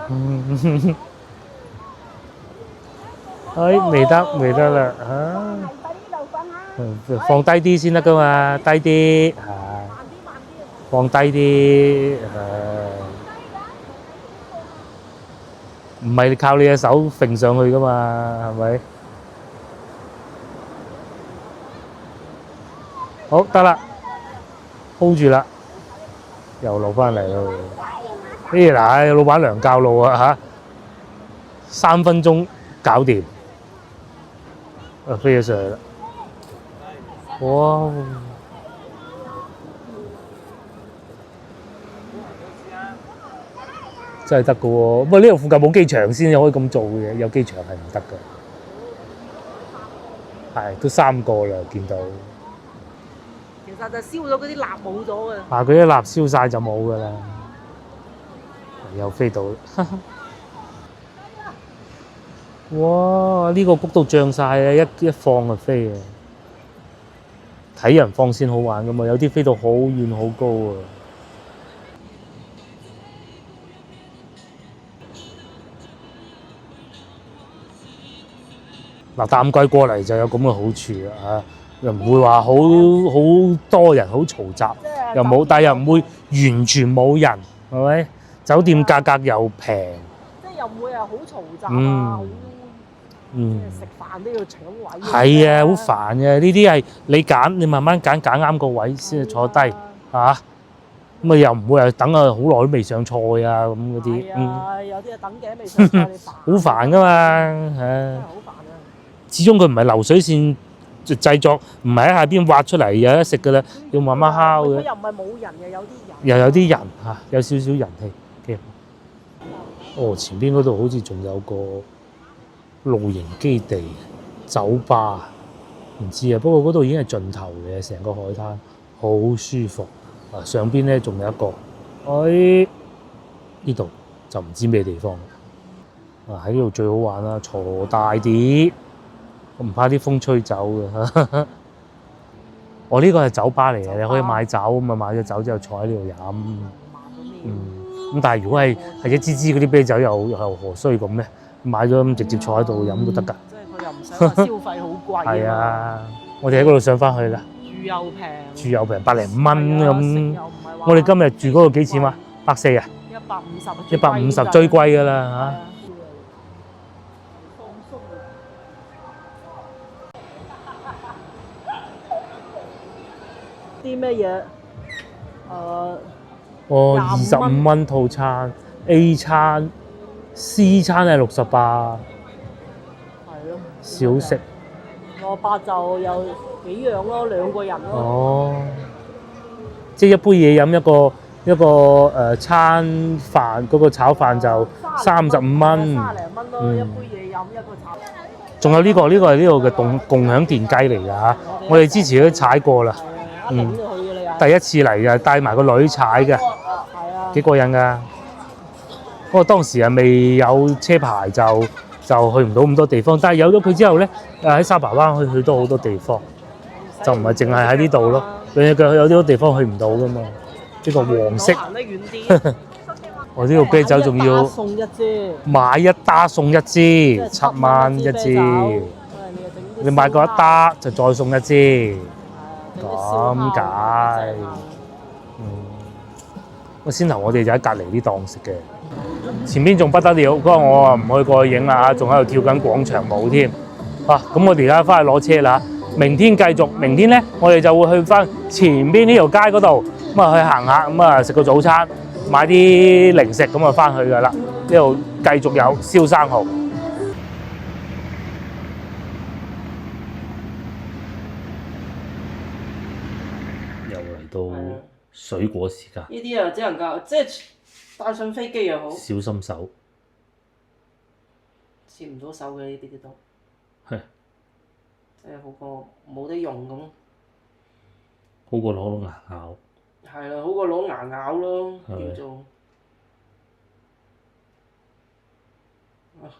嗯，哎，未得啦，啊，放低啲先得噶嘛，低啲，係，放低啲，唔係靠你隻手揈上去噶嘛，係咪？好，得啦，hold 住啦，又落翻嚟咯。嗱，老闆娘教路啊嚇，3分鐘搞掂，飛咗上去啦！哇！真係得嘅喎，不過呢度附近冇機場先可以咁做嘅，有機場係唔得嘅。係都3個啦，見到。其實就燒咗嗰啲蠟冇咗嘅。嗰啲蠟燒晒就冇㗎啦。又飛到啦！哇！呢個谷度漲晒啊，一放就飛啊！睇人放先好玩㗎嘛，有啲飛到好遠好高啊！嗱，淡季過嚟就有咁嘅好處啦嚇，又唔會話好多人好嘈雜，又冇，但係又唔會完全冇人，係咪？酒店價格又平，即係又唔會係好嘈雜啊，食飯都要搶位。係啊，好煩嘅。呢啲係你揀，你慢慢揀啱個位先坐低嚇。咁啊又唔會係等好耐都未上菜啊咁嗰啲。啊，有啲啊等嘅未上菜，你煩。好煩噶嘛，真係好煩啊！始終佢唔係流水線製作唔係喺下邊挖出嚟有得食㗎啦，要慢慢烤嘅。佢又唔係冇人，又有啲人。又有啲人嚇，有少少人氣嘅。哦，前邊嗰度好似仲有個露營基地、酒吧，唔知啊。不過嗰度已經係盡頭嘅，成個海灘好舒服。啊，上邊咧仲有一個，呢度就唔知咩地方。啊，喺呢度最好玩啦，坐大啲，我唔怕啲風吹走嘅。我呢個係酒吧嚟嘅，你可以買酒咁啊，買咗酒之後坐喺呢度飲。咁但係如果係一支支嗰啲啤酒又何須咁咧？買咗咁直接坐喺度飲都得㗎。即係佢又唔想話消費好貴。係啊，我哋喺嗰度上翻去啦。住又平。住又平，100零蚊咁。食又唔係話我哋今日住嗰度幾錢啊？140啊？150最貴㗎啦嚇。啲咩嘢？哦25 ，25蚊套餐 A 餐 C 餐係68。係咯。小食。68就有幾樣咯，2個人咯。哦。即係一杯嘢飲一個餐飯嗰個炒飯就35蚊。30零蚊咯，一杯嘢飲一個炒。仲有呢個係呢度嘅共享電雞嚟㗎嚇，我哋之前都踩過啦。第一次嚟嘅，帶埋個女踩嘅，幾過癮㗎。不過當時係未有車牌就去唔到咁多地方，但係有咗佢之後咧，喺沙巴灣去到好多地方，就唔係淨係喺呢度咯。兩隻腳有啲地方去唔到㗎嘛。呢個黃色，行得遠啲。我呢個啤酒仲要送一支，買一打送一支，7蚊一支。你買過一打就再送一支。咁解，先頭我哋就喺隔離啲檔食嘅，前邊仲不得了，不過我啊唔可以過去影啦，仲喺度跳緊廣場舞添。咁我哋而家翻去攞車啦，明天繼續，明天咧我哋就會去翻前邊呢條街嗰度，咁啊去行下，咁啊食個早餐，買啲零食，咁啊翻去噶啦。呢度繼續有燒生蠔。到水果時間，呢啲啊只能夠即係帶上飛機又好，小心手，切唔到手嘅呢啲都，係，即係好過冇得用咁，好過攞牙咬，係啦，好過攞牙咬咯，叫做，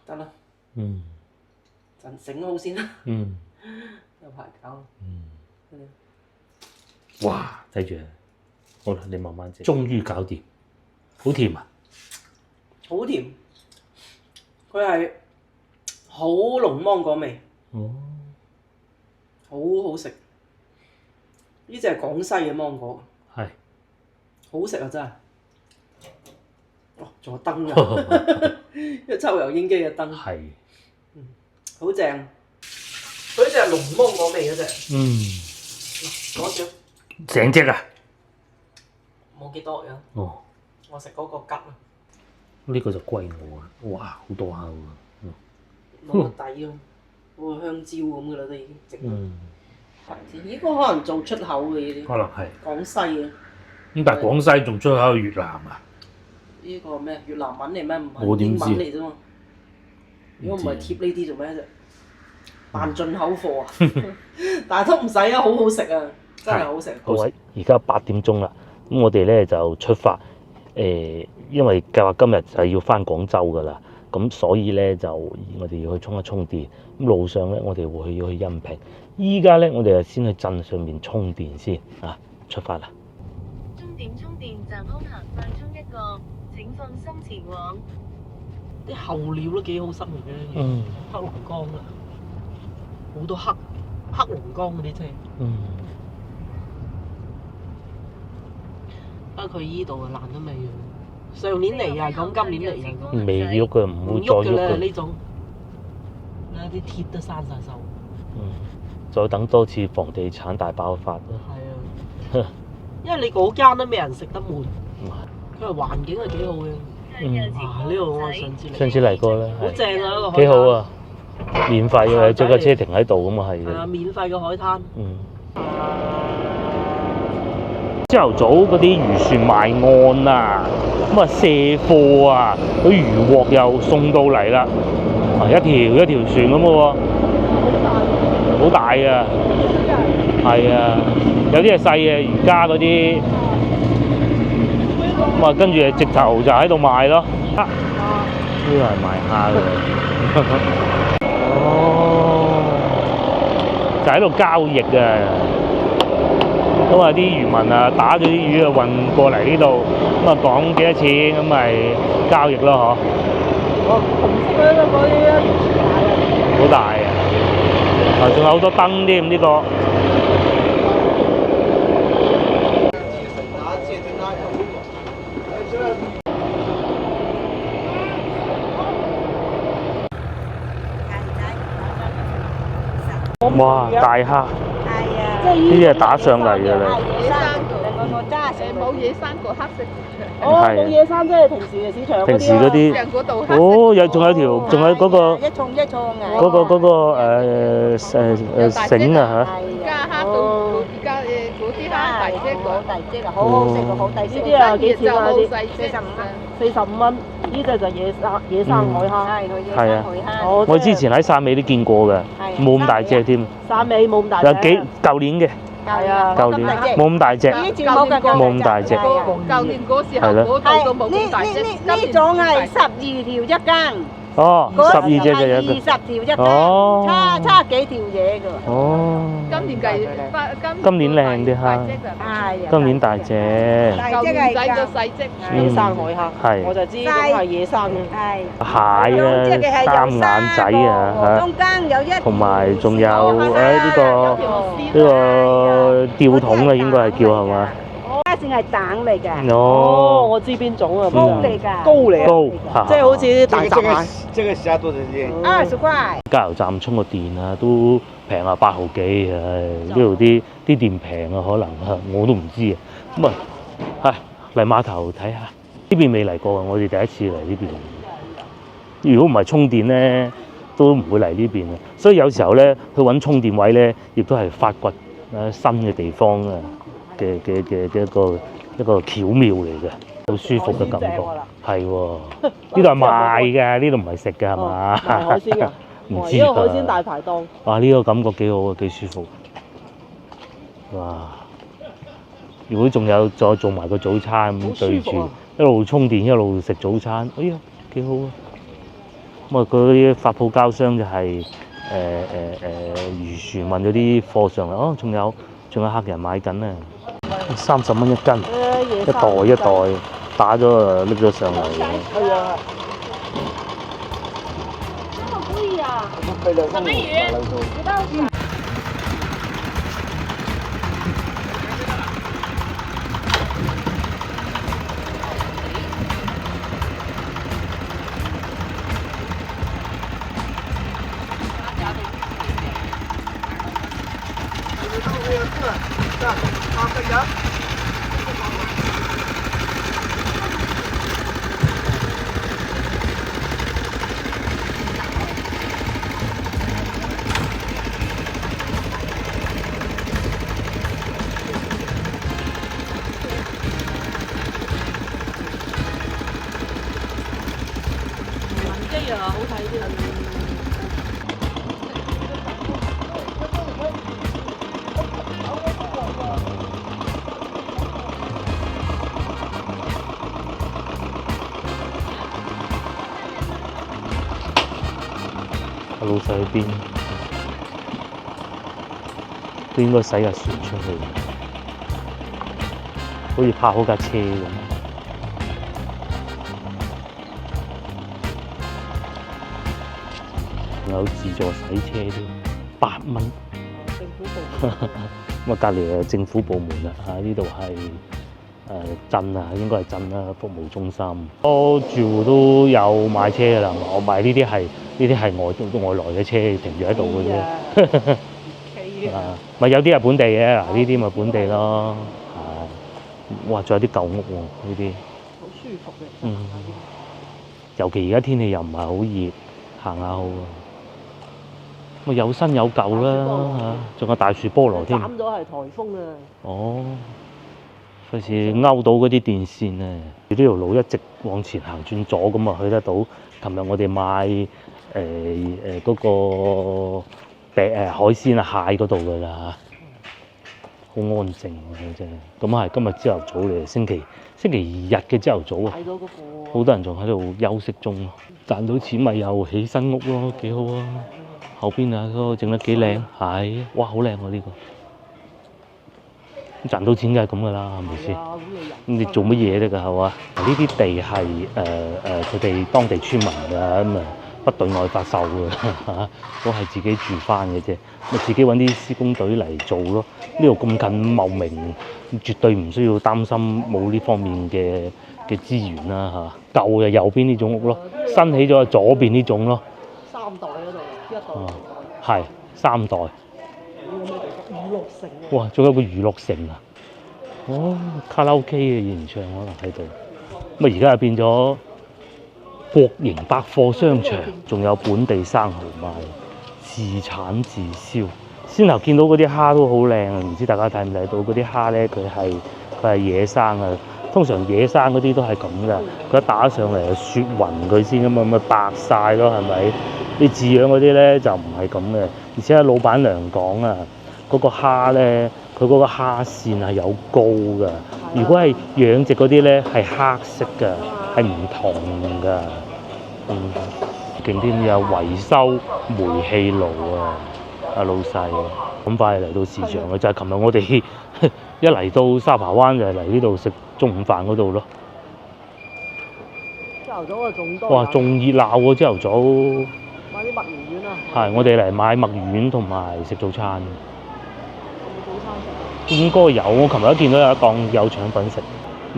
得啦，陣整好先啦，有排搞，哇！睇住，好啦，你慢慢整。終於搞掂，好甜啊！好甜，佢係好濃芒果味，好好食。呢隻係廣西嘅芒果，係，好食啊真係。仲有燈㗎，一抽油煙機嘅燈。係，好正。佢呢隻係濃芒果味嗰隻。攞少。成隻啊！冇幾多樣。我食嗰個吉啊。呢個就歸我啊！哇，好多下喎。落個底咯，好似香蕉咁噶啦，都已經整。呢個可能做出口嘅呢啲。可能係。廣西嘅。咁但係廣西仲出口去越南啊？呢個咩？越南文嚟咩？唔係英文嚟啫嘛。如果唔係貼呢啲做咩啫？扮進口貨啊！但係都唔使啊，好好食啊！真係好食。各位，而家8點鐘啦，咁我哋咧就出發。因為計劃今日就要翻廣州噶啦，咁所以咧就我哋要去充一充電。咁路上咧，我哋會要去恩平。依家咧，我哋就先去鎮上面充電先啊！出發啦！終點充電站空閒快充1個，請放心前往。啲候鳥都幾好心嚟嘅，黑龍江啊，好多黑龍江嗰啲車。不過佢依度啊爛咗未啊？上年嚟又係咁，今年嚟又咁。未喐嘅，唔會再喐嘅。呢種，啲鐵都生晒鏽。再等多次房地產大爆發咯。係啊，因為你嗰間都未人食得悶。佢話環境係幾好嘅。呢度我上次嚟過啦。好正啊！幾好啊！免費嘅，將架車停喺度咁啊係係啊，嘅。免費嘅海灘。嗯。朝頭早嗰啲漁船埋岸啊，咁啊卸貨啊，嗰啲漁獲又送到嚟啦，啊一條一條船咁嘅喎，好大啊，係啊，有啲係細嘅，而家嗰啲，咁啊跟住直頭就喺度賣咯，呢個係賣蝦嘅，哦，就喺度交易啊！咁啊啲漁民啊打咗啲魚啊運過嚟呢度，咁啊講幾多錢，咁咪交易咯嗬。紅色嗰啲好大啊！啊，仲有好多燈添呢個。哇！大蝦，係啊，呢啲係打上嚟㗎啦。野生我揸成冇野生個黑色市哦，係冇野生即係平時嘅市場平時嗰啲，場嗰度黑色。哦，仲有條，仲有嗰個一重一重啊，嗰個繩啊而家蝦到而家嗰啲蝦大隻好個，大隻啊，好好食啊，好大隻。呢啲啊幾錢啊？就啲好細隻45蚊，呢隻就野生海蝦。係佢野係啊生海蝦。哦我之前喺汕尾都見過嘅，冇咁大隻添，汕尾冇咁大隻。有幾舊年嘅，係啊，舊年冇咁大隻，呢隻冇冇咁大隻。舊年嗰時候係咯嗰度都冇咁大隻，呢種係12條一斤，哦，12隻就有一個。 20條一斤，哦差幾條嘢㗎。哦，今年計今年靚啲蝦係啊，今年大隻，舊年仔就細隻，野生海蝦。係我就知咁係野生嘅。係。蟹啊，三眼仔啊嚇，中間有一同埋仲有呢個吊桶啊，應該係叫係嘛？蝦線係蛋嚟㗎，哦，哦，我知邊種啊。膏嚟㗎，膏嚟啊，高即係好似啲大閘蟹。这个虾多少钱？ 20塊。加油站充個電啊，都平啊8毫幾，唉，呢度啲電平啊，可能我都唔知啊。咁啊，係嚟碼頭睇下，呢邊未嚟過啊，我哋第一次嚟呢邊。如果唔係充電咧，都唔會嚟呢邊啊。所以有時候咧，去揾充電位咧，亦都係發掘新嘅地方啊嘅一個巧妙嚟嘅，好舒服嘅感覺。係喎，呢度係賣嘅，呢度唔係食嘅係嘛？賣海鮮啊，唔知因為海鮮啊。大排檔。哇！呢個感覺幾好啊，幾舒服。哇！如果仲有再做埋個早餐咁對住好舒服啊，一路充電一路食早餐，哎呀幾好啊！咁啊，佢嗰啲發泡膠箱就係漁船運咗啲貨上嚟，哦，仲有客人買緊啊，30蚊一斤，一袋一袋打咗啊，拎咗上嚟嘅。係啊。機啊，好睇啲啊！老細去邊？佢應該駛架船出去，好似泊好架車咁。有自助洗車添，8蚊。政府部門。咁啊，隔離係政府部門啦，呢度係鎮啊，應該係鎮啦，服務中心。多住戶都有買車㗎啦，我買呢啲係外來嘅車停住喺度嘅啫。啊，咪有啲係本地嘅，嗱呢啲咪本地咯。係，哇，仲有啲舊屋喎，呢啲。好舒服嘅。嗯。尤其而家天氣又唔係好熱，行下好啊。咪有新有舊啦嚇，仲有大樹菠蘿添。斬咗係颱風啊！哦，費事勾到嗰啲電線啊！呢條路一直往前行轉左咁啊，去得到。琴日我哋買嗰個海鮮啊蟹嗰度㗎啦嚇，好安靜嘅真係。咁係今日朝頭早嚟，星期日嘅朝頭早啊，買咗嗰個好多人仲喺度休息中咯。賺到錢咪又起新屋咯，幾好啊！後邊啊嗰個整得幾靚，係哇好靚喎呢個。賺到錢梗係咁噶啦，係咪先？咁你做乜嘢得㗎係嘛？呢啲地係佢哋當地村民㗎，咁啊不對外發售㗎嚇，都係自己住翻嘅啫。咪自己揾啲施工隊嚟做咯。呢度咁近茂名，絕對唔需要擔心冇呢方面嘅資源啦嚇。舊就右邊呢種屋咯，新起咗就左邊呢種咯。三代嗰度，一代。係三代。娛樂城啊！哇，仲有個娛樂城啊！哦，卡拉 OK 嘅現場可能喺度。咁啊，而家又變咗國營百貨商場，仲有本地生蠔賣，自產自銷。先頭見到嗰啲蝦都好靚啊，唔知大家睇唔睇到嗰啲蝦咧？佢係野生啊。通常野生嗰啲都係咁噶，佢一打上嚟雪暈佢先咁啊，咪白晒咯，係咪？你飼養嗰啲咧就唔係咁嘅，而且老闆娘講啊，嗰個蝦咧，佢嗰個蝦線係有膏㗎。如果係養殖嗰啲咧係黑色㗎，係唔同㗎。勁啲有維修煤氣爐啊，阿老細咁快嚟到市場嘅，就係琴日我哋一嚟到沙扒灣就係嚟呢度食中午飯嗰度咯。朝頭早啊，仲多。哇，仲熱鬧喎！朝頭早。買啲墨魚丸啊！係，我哋嚟買墨魚丸同埋食早餐。有冇早餐食？應該有，我琴日都見到有一檔有腸粉食，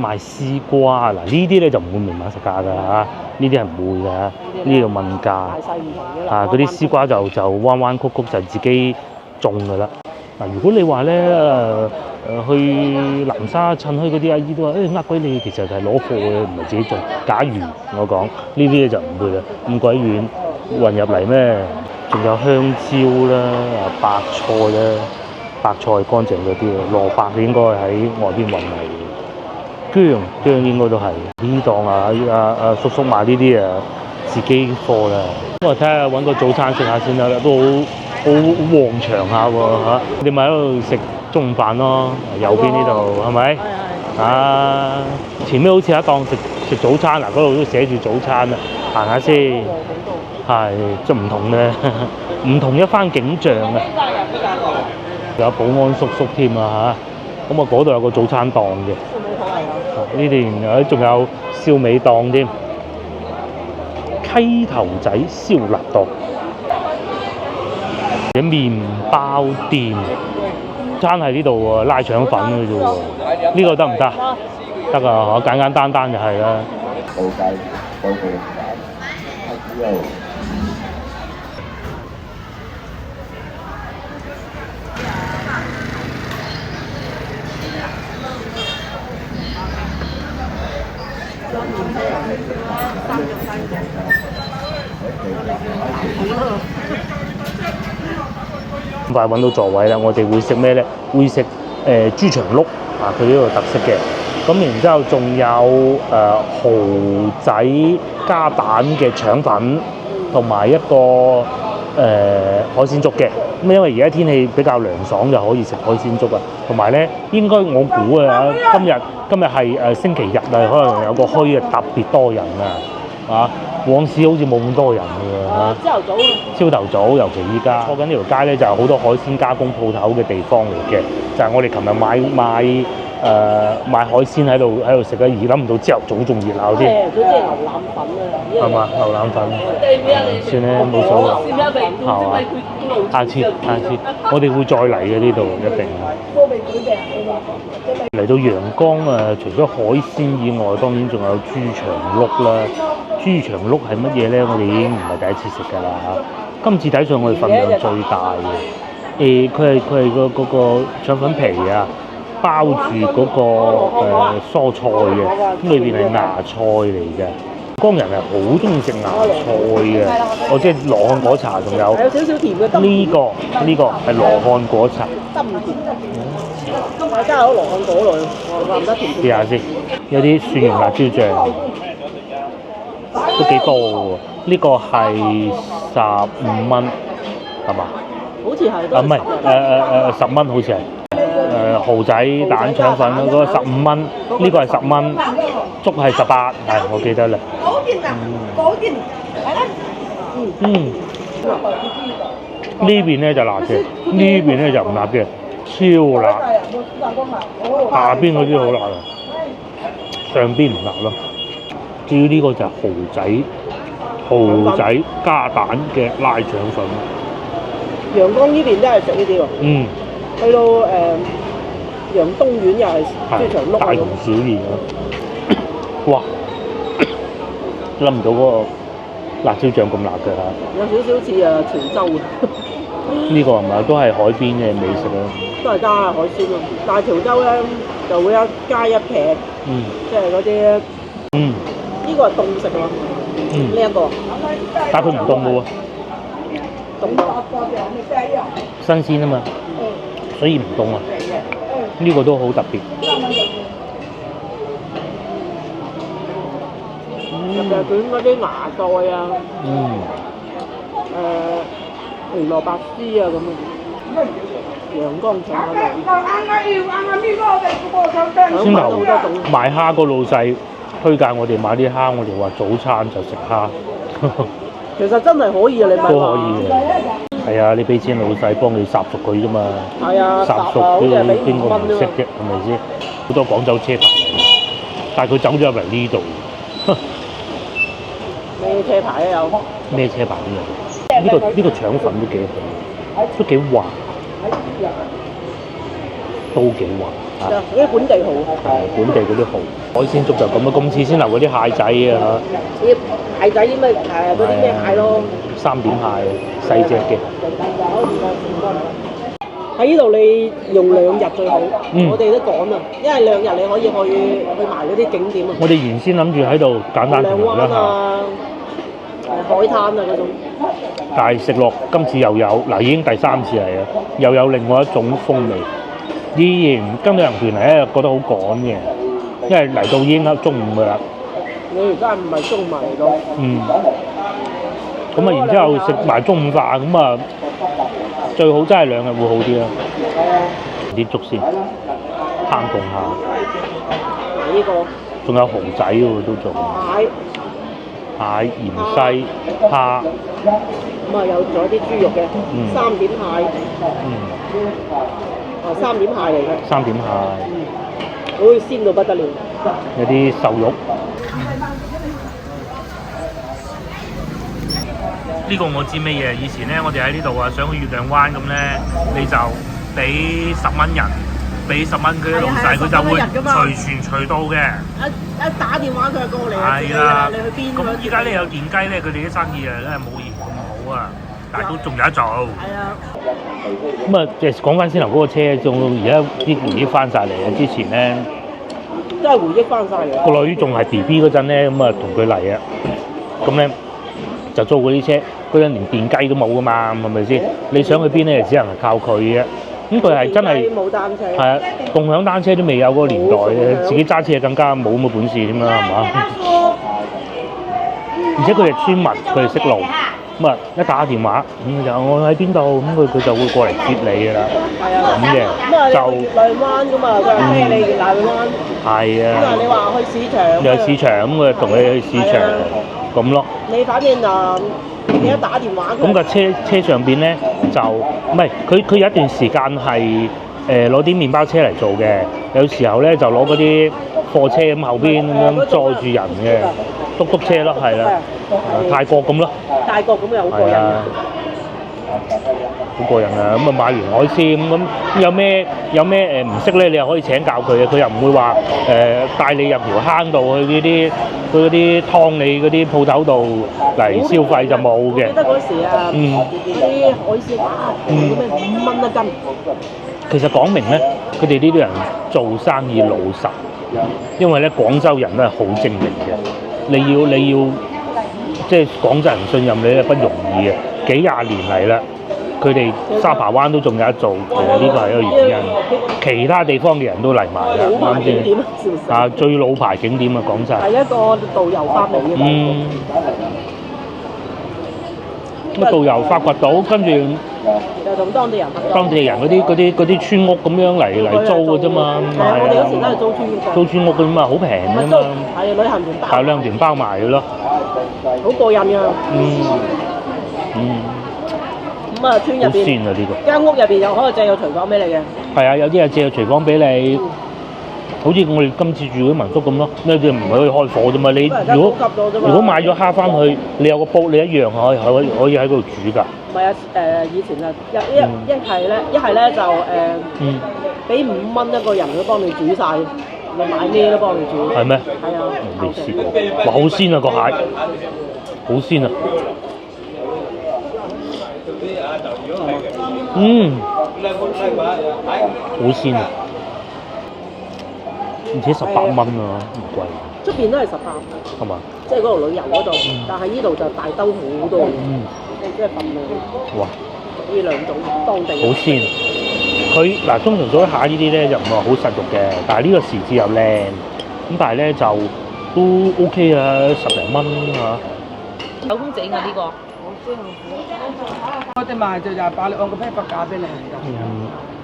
賣絲瓜嗱，呢啲咧就唔會明碼實價㗎嚇，呢啲係唔會㗎，呢度問價。大細唔同嘅啦。嗰啲絲瓜就彎彎曲曲就自己種㗎啦。嗱，如果你話咧去南沙趁墟嗰啲阿姨都話呃鬼你，其實係攞貨嘅，唔係自己種。假如我講呢啲咧就唔會啦，咁鬼遠運入嚟咩？仲有香蕉啦、白菜啦，白菜乾淨嗰啲，蘿蔔應該喺外邊運嚟嘅，薑應該都係呢檔啊！叔叔賣呢啲啊，自己貨啦。咁我睇下揾個早餐食下先啦，都好旺場下喎嚇！你咪喺度食中午飯咯，右邊呢度係咪？啊，前面好似有一檔食早餐嗱，嗰度都寫住早餐啊，行下先。係，即係唔同嘅，唔同一番景象啊！有保安叔叔添啊嚇，咁啊嗰度有個早餐檔嘅，呢邊仲有燒味檔添，溪頭仔燒臘檔，有麵包店，餐喺呢度喎，拉腸粉嘅啫喎，呢個得唔得？得啊，簡單就係啦。咁快揾到座位啦！我哋會食咩咧？會食豬腸碌啊，佢呢度特色嘅。咁然之後仲有蠔仔加蛋嘅腸粉，同埋一個海鮮粥嘅。咁因為而家天氣比較涼爽，就可以食海鮮粥啊。同埋咧，應該我估啊，今日係星期日啊，可能有個墟啊，特別多人啊！往時好似冇咁多人㗎喎。朝頭早，尤其依家坐緊呢條街咧，就係好多海鮮加工鋪頭嘅地方嚟嘅。就係我哋琴日買海鮮喺度食啊，而諗唔到朝頭早仲熱鬧啲。嗰啲係牛腩粉啊。係嘛？牛腩粉。算啦，冇所謂。係嘛？下次我哋會再嚟嘅呢度，一定。嚟到陽江啊，除咗海鮮以外，當然仲有豬腸碌啦。豬腸碌係乜嘢咧？我哋已經唔係第一次食㗎啦嚇。今次睇上我哋份量最大嘅，佢係嗰個腸粉皮啊，包住嗰個蔬菜嘅，咁裏邊係芽菜嚟嘅。江人係好中意食芽菜嘅，我即係羅漢果茶，仲有有少少甜嘅呢個係羅漢果茶。得唔甜？我加咗羅漢果落去，我話唔得甜。試下先，有啲蒜蓉辣椒醬，都幾多喎。呢個係15蚊，係嘛？好似係都啊唔係10蚊好似係。蠔仔蛋腸粉嗰個15蚊，呢個係10蚊，粥係18，係我記得啦。呢邊咧就辣嘅，呢邊咧就唔辣嘅，超辣。下邊嗰啲好辣啊，上邊唔辣咯。至於呢個就係蠔仔加蛋嘅拉腸粉。陽江呢邊都係食呢啲喎。去到陽東苑又係豬腸碌。大同小異啊！哇！諗唔到嗰個辣椒醬咁辣嘅嚇。有少少似潮州嘅。呢個係咪都係海邊嘅美食啊？都係加海鮮咯，但係潮州咧就會加一撇，即係嗰啲。呢個係凍食喎。呢一個。但係佢唔凍嘅喎。新鮮啊嘛，所以唔凍啊。呢個都好特別。就係捲嗰啲芽菜啊，紅蘿蔔絲啊咁啊，陽江腸嗰先頭賣蝦個老細推介我哋買啲蝦，我哋話早餐就食蝦。其實真係可以啊，你咪都可以嘅。係啊，你俾錢老細幫你烚熟佢啫嘛。係啊，烚熟啲邊個唔識啫？係咪先？好多廣州車牌嚟，但係佢走咗入嚟呢度。咩車牌啊有？咩車牌都有。呢個腸粉都幾好，都幾滑，都幾滑。嗰啲本地蠔。係本地嗰啲蠔，海鮮粥就咁啊，咁似先流嗰啲蟹仔啊嚇。啲蟹仔啲咩嗰啲咩蟹咯？3點蟹，細隻嘅。喺呢度你用2日最好，我哋都講啦，因為2日你可以去埋嗰啲景點啊。我哋原先諗住喺度簡單停留一下。海灘啊嗰種。但係食落今次又有嗱，已經第3次嚟啦，又有另外一種風味。依然跟旅行團嚟咧，覺得好趕嘅，因為嚟到已經中午㗎啦。你而家唔係中午嚟到。咁啊，然之後食埋中午飯，咁啊最好真係2日會好啲啦。啲粥先，烹凍下。呢個。仲有蠔仔喎，都仲。蟹、芫茜、蝦。咁啊，有咗啲豬肉嘅，3點蟹。3點蟹嚟嘅。3點蟹。好似鮮到不得了。有啲瘦肉。呢個我知咩嘢？以前咧，我哋喺呢度啊，想去月亮灣咁咧，你就俾10蚊人，俾10蚊佢啲老細，佢就會隨傳隨到嘅。一打電話佢就過嚟啊！係啦，你去邊？咁依家咧有電雞咧，佢哋啲生意啊，真係冇以前咁好啊，但係都仲有得做。係啊。咁啊，即係講翻先頭嗰個車，仲而家啲回憶翻晒嚟啊！之前咧，真係回憶翻晒嚟。個女仲係 BB 嗰陣咧，咁啊同佢嚟啊，咁咧就租嗰啲車，嗰陣連電雞都冇噶嘛，係咪先？你想去邊咧，只能係靠佢嘅。咁佢係真係冇單車，係啊，共享單車都未有嗰個年代嘅，自己揸車更加冇咁嘅本事添啦，係嘛？而且佢哋村民，佢哋識路，咁啊一打電話，咁就我喺邊度，咁佢就會過嚟接你㗎啦。係啊，咁嘅就月亮灣咁啊，佢係車你月亮灣。係啊。咁啊，你話去市場？你去市場咁，佢同你去市場咁咯。你反正啊〜你一打電話咁個車上邊咧就唔係佢有一段時間係攞啲麵包車嚟做嘅，有時候咧就攞嗰啲貨車咁後邊咁樣載住人嘅嘟嘟車咯，係啦，泰國咁咯。泰國咁又好過癮啊！好過癮啊！咁啊買完海鮮咁有咩唔識咧，你又可以請教佢嘅，佢又唔會話帶你入條坑度去嗰啲劏你嗰啲鋪頭度嚟消費就冇嘅。我記得嗰時啊，啲海鮮咩5蚊一斤。其實講明咧，佢哋呢啲人做生意老實，因為咧廣州人都係好精明嘅。你要即係廣州人信任你咧不容易嘅，幾廿年嚟啦，佢哋沙扒灣都仲有得做，其實呢個係一個原因。其他地方嘅人都嚟埋啦，啱先？啊，最老牌景點啊，講晒。係一個導遊發明嘅。咁導遊發掘到，跟住就同當地人合作。當地人嗰啲村屋咁樣嚟租嘅啫嘛。係啊，我哋嗰時都係租村屋㗎。租村屋嘅嘛，好平嘅嘛。係旅行團包。係旅行團包埋嘅咯。好過癮㗎。咁啊，村入邊。好鮮啊呢個。間屋入邊又可以借個廚房俾你嘅。係啊，有啲係借個廚房俾你。好似我哋今次住嗰啲民宿咁咯，你哋唔係可以開火啫嘛？你如果買咗蝦翻去，你有個煲，你一樣可以喺嗰度煮㗎。唔係啊，以前啊，一係咧就俾5蚊一個人都幫你煮晒，你買咩都幫你煮。係咩？係啊。未試過，哇！好鮮啊個蟹，好鮮啊！好鮮啊！而且18蚊啊，唔貴。出邊都係18，係嘛？即係嗰度旅遊嗰度，但係呢度就大兜好多，即係份量。哇！呢兩種當地。好鮮。佢嗱中長水蟹呢啲咧就唔係好實肉嘅，但係呢個時節又靚，咁但係咧就都 OK 啊，10零蚊嚇。手工整啊呢個。我哋賣就28，你按個批發價俾你係㗎。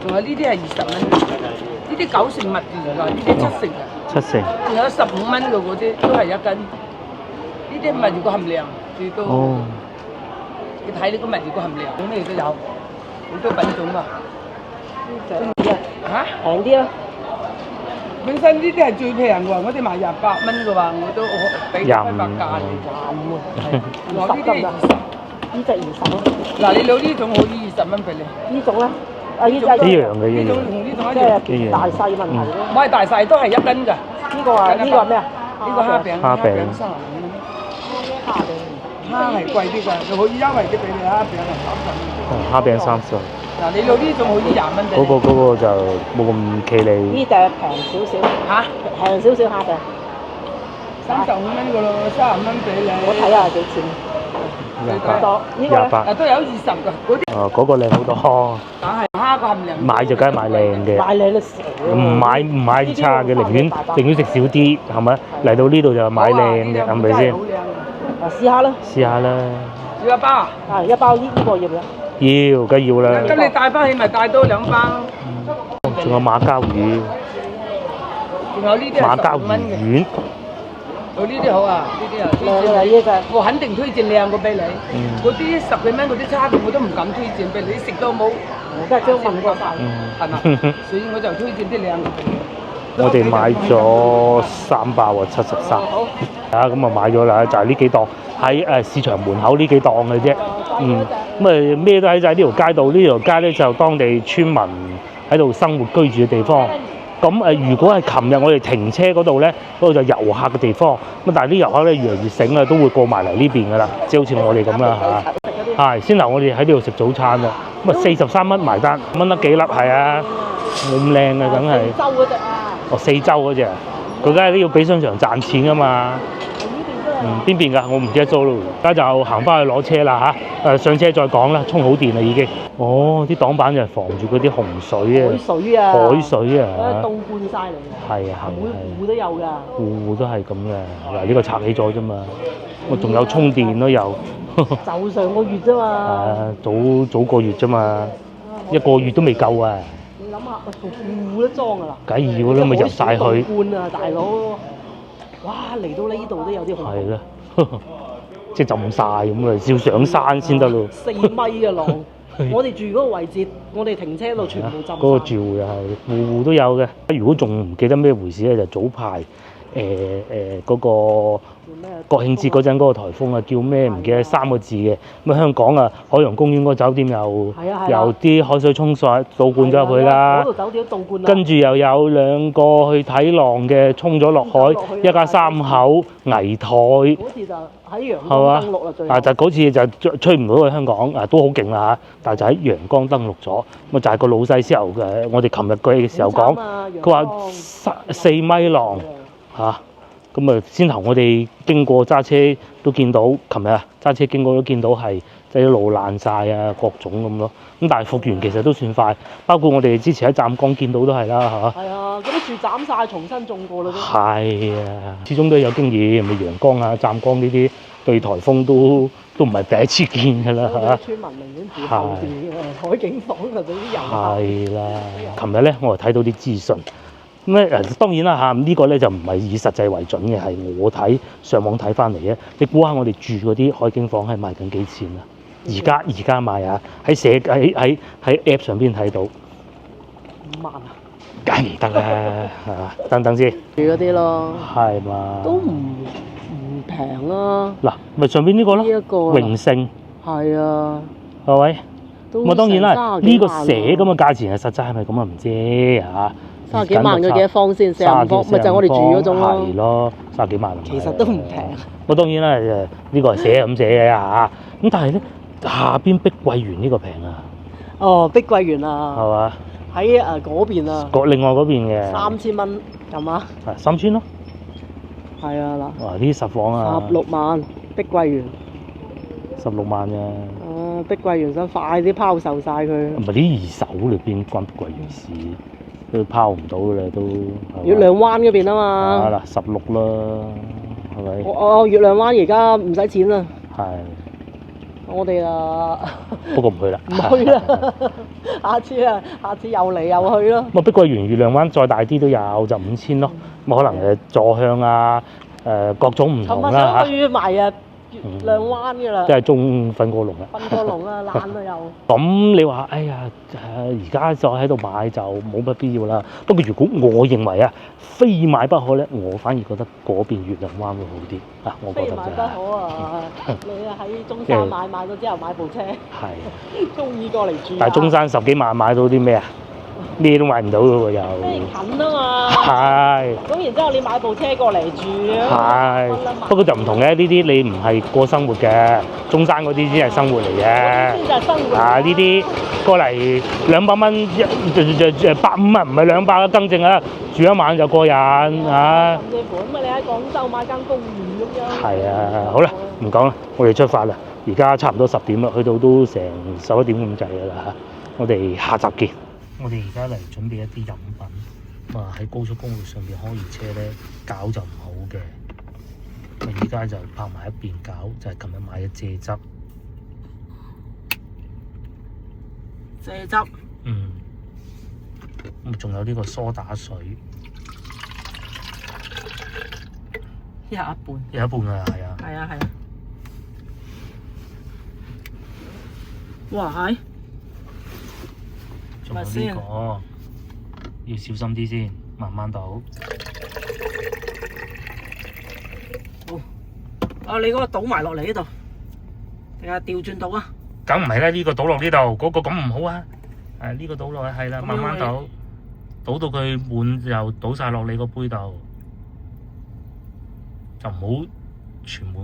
仲有呢啲係20蚊，呢啲9成物魚㗎，呢啲7成㗎。7成。仲有15蚊嘅嗰啲都係1斤，呢啲物魚個含量最多。哦。你睇你個物魚個含量，種咩都有，好多品種㗎。嚇？平啲咯。本身呢啲係最平㗎，我哋賣28蚊嘅話，我都俾批發價你25啊。我呢啲呢隻20咯。嗱，你攞呢種可以20蚊俾你。呢種咧？啊，呢種一樣嘅一樣。呢種同呢種一即樣。係大細問題咯。唔係大細都係1斤㗎。呢個啊，呢個係咩啊？呢個蝦餅。蝦餅。蝦係貴啲㗎，就可以優惠啲俾你蝦餅係30蚊。蝦餅30。嗱，你攞呢種可以20蚊俾你。嗰個就冇咁企理。呢隻平少少。嚇？平少少蝦餅。 35蚊㗎咯，35蚊俾你。我睇下幾錢。28。都有20㗎，嗰啲。嗰個靚好多。但係蝦個含量。買就梗係買靚嘅。買靚都少。唔買差嘅，寧願食少啲，係咪？嚟到呢度就買靚嘅，係咪先？啊，試下啦。試下啦。要一包啊？係1包呢個要唔要？要，梗要啦。咁你帶翻去咪帶多2包。仲有馬鮫魚。仲有呢啲係馬鮫魚15蚊嘅。丸。呢啲好啊，呢啲啊。呢隻。我肯定推薦靚個俾你。嗰啲10幾蚊嗰啲差嘅我都唔敢推薦俾你，食到冇。我真係將問過晒。係嘛？所以我就推薦啲靚嘅俾你。我哋買咗3包啊，73。好。咁啊買咗啦，就係呢幾檔喺市場門口呢幾檔嘅啫。咁咩都喺晒呢條街度，呢條街咧就當地村民喺度生活居住嘅地方。咁如果係琴日我哋停車嗰度咧，嗰度就遊客嘅地方。咁但係啲遊客咧越嚟越醒啦，都會過埋嚟呢邊噶啦，即係好似我哋咁啦嚇。係，先頭我哋喺呢度食早餐啊，咁啊43蚊埋單，蚊得幾粒係啊，冇咁靚啊，梗係。四周嗰隻啊。哦，4周嗰隻，佢梗係都要俾商場賺錢噶嘛。邊邊㗎？我唔記得咗咯。而家就行翻去攞車啦嚇。上車再講啦，充好電啦已經。哦，啲擋板就係防住嗰啲洪水啊。海水啊。海水啊。倒灌晒嚟。係啊係。每戶都有㗎。戶都係咁嘅。嗱，呢個拆起咗啫嘛。我仲有充電都有。就上個月啫嘛。早個月啫嘛。1個月都未夠啊。你諗下，戶都裝㗎啦。梗要啦，咪入晒去。倒灌啊，大佬！哇！嚟到呢度都有啲恐怖。係啦，即係浸晒咁啊，要上山先得咯。4米嘅浪，我哋住嗰個位置，我哋停車度全部浸晒。嗰個住戶又係戶都有嘅。如果仲唔記得咩回事咧，就早排嗰個國慶節嗰陣嗰個颱風啊，叫咩唔記得3個字嘅。咁香港啊，海洋公園嗰個酒店又啲海水沖晒倒灌咗入去啦。嗰度酒店倒灌啦。跟住又有2個去睇浪嘅沖咗落海，一家3口危殆。嗰次就喺陽江登陸啦，最後。就嗰次就吹唔到去香港，都好勁啦嚇。但係就喺陽江登陸咗，咁就係個老細先由我哋琴日嘅時候講，佢話4米浪嚇，咁啊，先頭我哋經過揸車都見到，琴日啊揸車經過都見到係即係一路爛晒啊，各種咁咯。咁但係復原其實都算快，包括我哋之前喺湛江見到都係啦嚇。係啊，嗰啲樹斬晒，重新種過啦都。係啊，始終都有經驗，咪陽江啊、湛江呢啲對颱風都唔係第一次見㗎啦嚇。村民寧願住後邊嘅海景房啊，俾啲遊客。係啦，琴日咧我係睇到啲資訊。咁咧當然啦嚇，呢個咧就唔係以實際為準嘅，係我上網睇翻嚟嘅。你估下我哋住嗰啲海景房係賣緊幾錢啊？而家賣啊，喺 App 上邊睇到5萬啊！梗係唔得啦嚇，等先。住嗰啲咯，係嘛？都唔平啦。嗱，咪上邊呢個咯，呢一個榮盛係啊，係咪？都咁啊當然啦，成30呢個幾萬寫咁嘅價錢係實際係咪咁啊唔知嚇。 30幾萬嘅幾多方先？45方，咪就係我哋住嗰種咯。係咯，30幾萬。其實都唔平。我當然啦，呢個係寫咁寫嘅嚇。咁但係咧，下邊碧桂園呢個平啊，哦，碧桂園啊，係嘛？喺嗰邊啊，另外嗰邊嘅3000蚊咁啊，係3000咯。係啊嗱，哇！呢啲實房啊16萬，碧桂園。 16萬啫。碧桂園想快啲拋售晒佢。唔係啲二手裏邊關碧桂園事，都拋唔到㗎啦都。月亮灣嗰邊啊嘛。啊嗱，16啦，係咪？哦，月亮灣而家唔使錢啦。係。我哋啊，不過唔去啦。唔去啦，下次又嚟又去咯。咁啊，碧桂園月亮灣再大啲都有，就5000咯。咁可能座向啊，各種唔同啦嚇。去埋月亮灣㗎啦。即係中瞓過籠啦。瞓過籠啦，爛啦又。咁你話，哎呀，而家再喺度買就冇乜必要啦。不過如果我認為啊，非買不可咧，我反而覺得嗰邊月亮灣會好啲啊，我覺得非買不可啊！你喺中山買咗之後買部車，係中意過嚟住。但係中山10幾萬買到啲咩啊？咩都買唔到㗎喎又。近啊嘛。係。咁然之後你買部車過嚟住係。不過就唔同嘅，呢啲你唔係過生活嘅，中山嗰啲先係生活嚟嘅。先就係生活。啊！呢啲過嚟200蚊150啊，唔係200啦，更正啊！住一晚就過癮啊！甚至乎咁啊，你喺廣州買間公寓咁樣。係啊，好啦，唔講啦，我哋出發啦。而家差唔多10點啦，去到都成11點咁滯㗎啦嚇。我哋下集見。我哋而家嚟準備一啲飲品。啊，喺高速公路上邊開完車咧，搞就唔好嘅。咁而家就拍埋一邊搞，就係琴日買嘅蔗汁。蔗汁。嗯。咁仲有呢個梳打水。有一半。有一半㗎，係啊。係啊係啊。哇係！仲有呢個要小心啲先，慢慢倒。好，你嗰個倒埋落嚟呢度，定係調轉倒啊？梗唔係啦，呢個倒落呢度，嗰個咁唔好啊。呢個倒落去係啦，慢慢倒，倒到佢滿又倒晒落你個杯度，就唔好全滿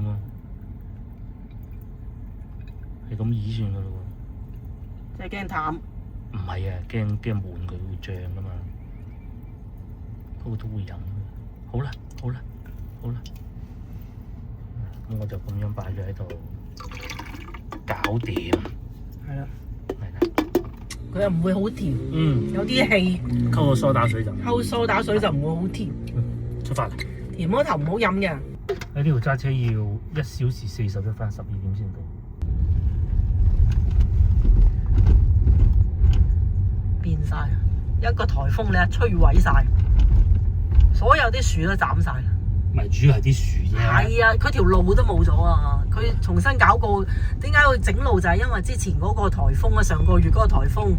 喎。係咁意算噶咯喎。即係驚淡。唔係啊，驚悶佢會脹噶嘛。不過都會飲。好啦，好啦，好啦。咁我就咁樣擺咗喺度，搞掂。係啦。係啦。佢又唔會好甜。嗯。有啲氣。溝個梳打水就。溝蘇打水就唔會好甜。出發啦。甜嗰頭唔好飲嘅。喺呢度揸車要1小時41分，12點先到。變晒，一個颱風咧摧毀晒，所有啲樹都斬晒。咪主要係啲樹啫。係啊，佢條路都冇咗啊！佢重新搞過，點解會整路就係因為之前嗰個颱風啊，上個月嗰個颱風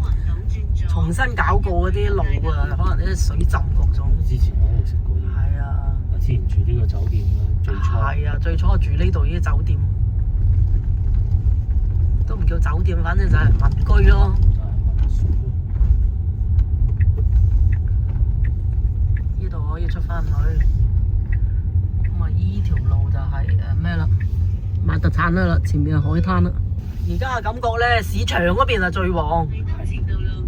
重新搞過嗰啲路啊，可能啲水浸各種。之前我哋食過嘢。係啊。我之前住呢個酒店啦，最初。係啊，最初住呢度呢啲酒店，都唔叫酒店，反正就係民居咯。呢度可以出翻去，咁啊依條路就係咩啦？馬特產啦，前面係海灘啦。而家嘅感覺咧，市場嗰邊係最旺，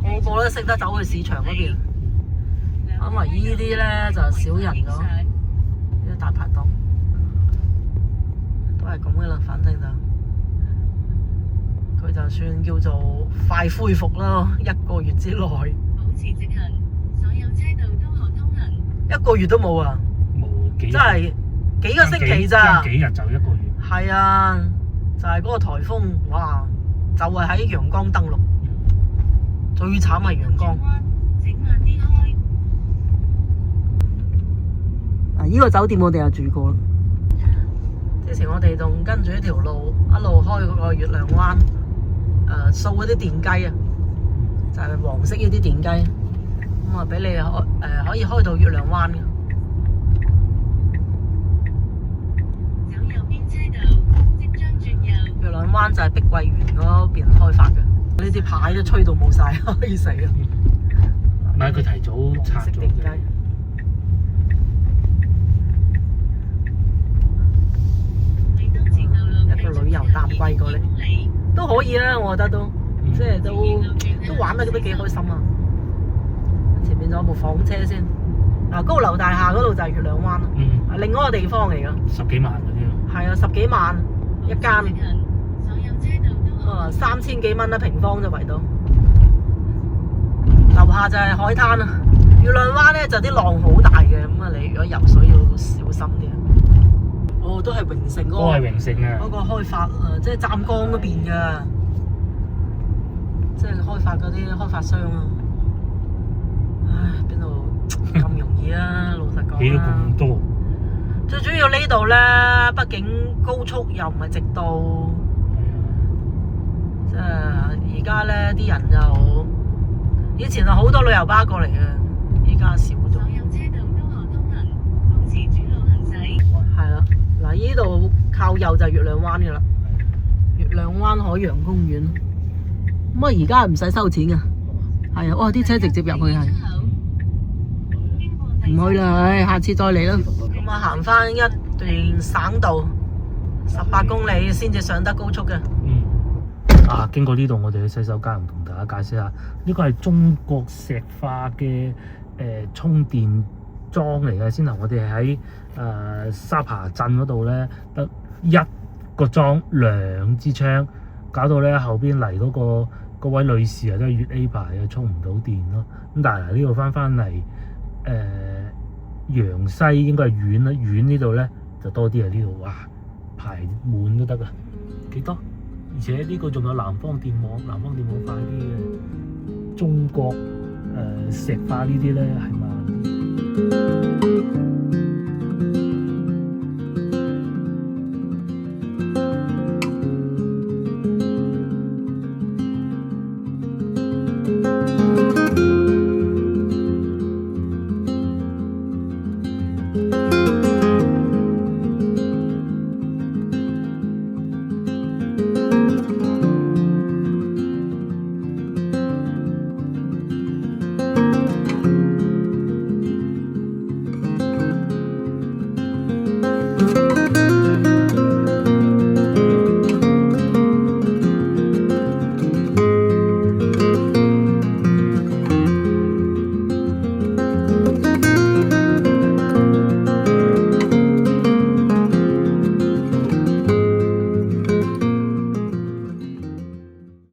個個都識得走去市場嗰邊。咁啊依啲咧就少人咗，大排檔，都係咁嘅啦。反正就佢就算叫做快恢復咯，1個月之內。保持直行，所有車道都可通行。1個月都冇啊！冇幾日真係幾個星期咋？幾日就1個月。係啊，就係嗰個颱風，哇！就係喺陽江登陸，最慘係陽江。請慢啲開。啊！依個酒店我哋又住過啦。之前我哋仲跟住一條路一路開嗰個月亮灣，掃嗰啲電雞啊，就係黃色呢啲電雞，咁啊俾你可以開到月亮灣嘅。走右邊車道，即將轉右。月亮灣就係碧桂園嗰邊開發嘅，呢啲牌都吹到冇晒，可以死啊！唔係佢提早拆咗嘅。一個旅遊淡季過嚟都可以啊，我覺得都即係都玩得都幾開心啊！前面仲有部房車先，高樓大廈嗰度就係月亮灣啦，另外一個地方嚟㗎，10幾萬嗰啲咯。係啊，10幾萬一間，所有車道都可。 3000幾蚊一平方啫圍到，樓下就係海灘啊！月亮灣咧就啲浪好大嘅，咁啊你如果游水要小心啲啊！哦，都係榮盛嗰個，都係榮盛啊！嗰個開發即係湛江嗰邊㗎，即係開發嗰啲開發商啊！唉，邊度咁容易啊？老實講起咗咁多，最主要呢度咧，畢竟高速又唔係直道，即係而家咧啲人就以前係好多旅遊巴過嚟嘅，依家少咗。所有車道都可通行，保持主路行駛。係啦，嗱，呢度靠右就係月亮灣嘅啦，月亮灣海洋公園。咁啊，而家係唔使收錢嘅，係啊，哇！啲車直接入去係，唔去啦，唉，下次再嚟啦。咁啊，行翻一段省道，18公里先至上得高速嘅。經過呢度，我哋去洗手間，同大家解釋下，呢個係中國石化嘅充電樁嚟嘅。先頭我哋喺沙扒鎮嗰度咧，得1個樁2支槍，搞到咧後邊嚟嗰位女士啊，都係粵 A 牌啊，充唔到電咯。咁但係呢度翻嚟陽西應該係縣啦，縣呢度咧就多啲啊。呢度哇排滿都得噶，幾多？而且呢個仲有南方電網，南方電網快啲嘅。中國石化呢啲咧係慢啲。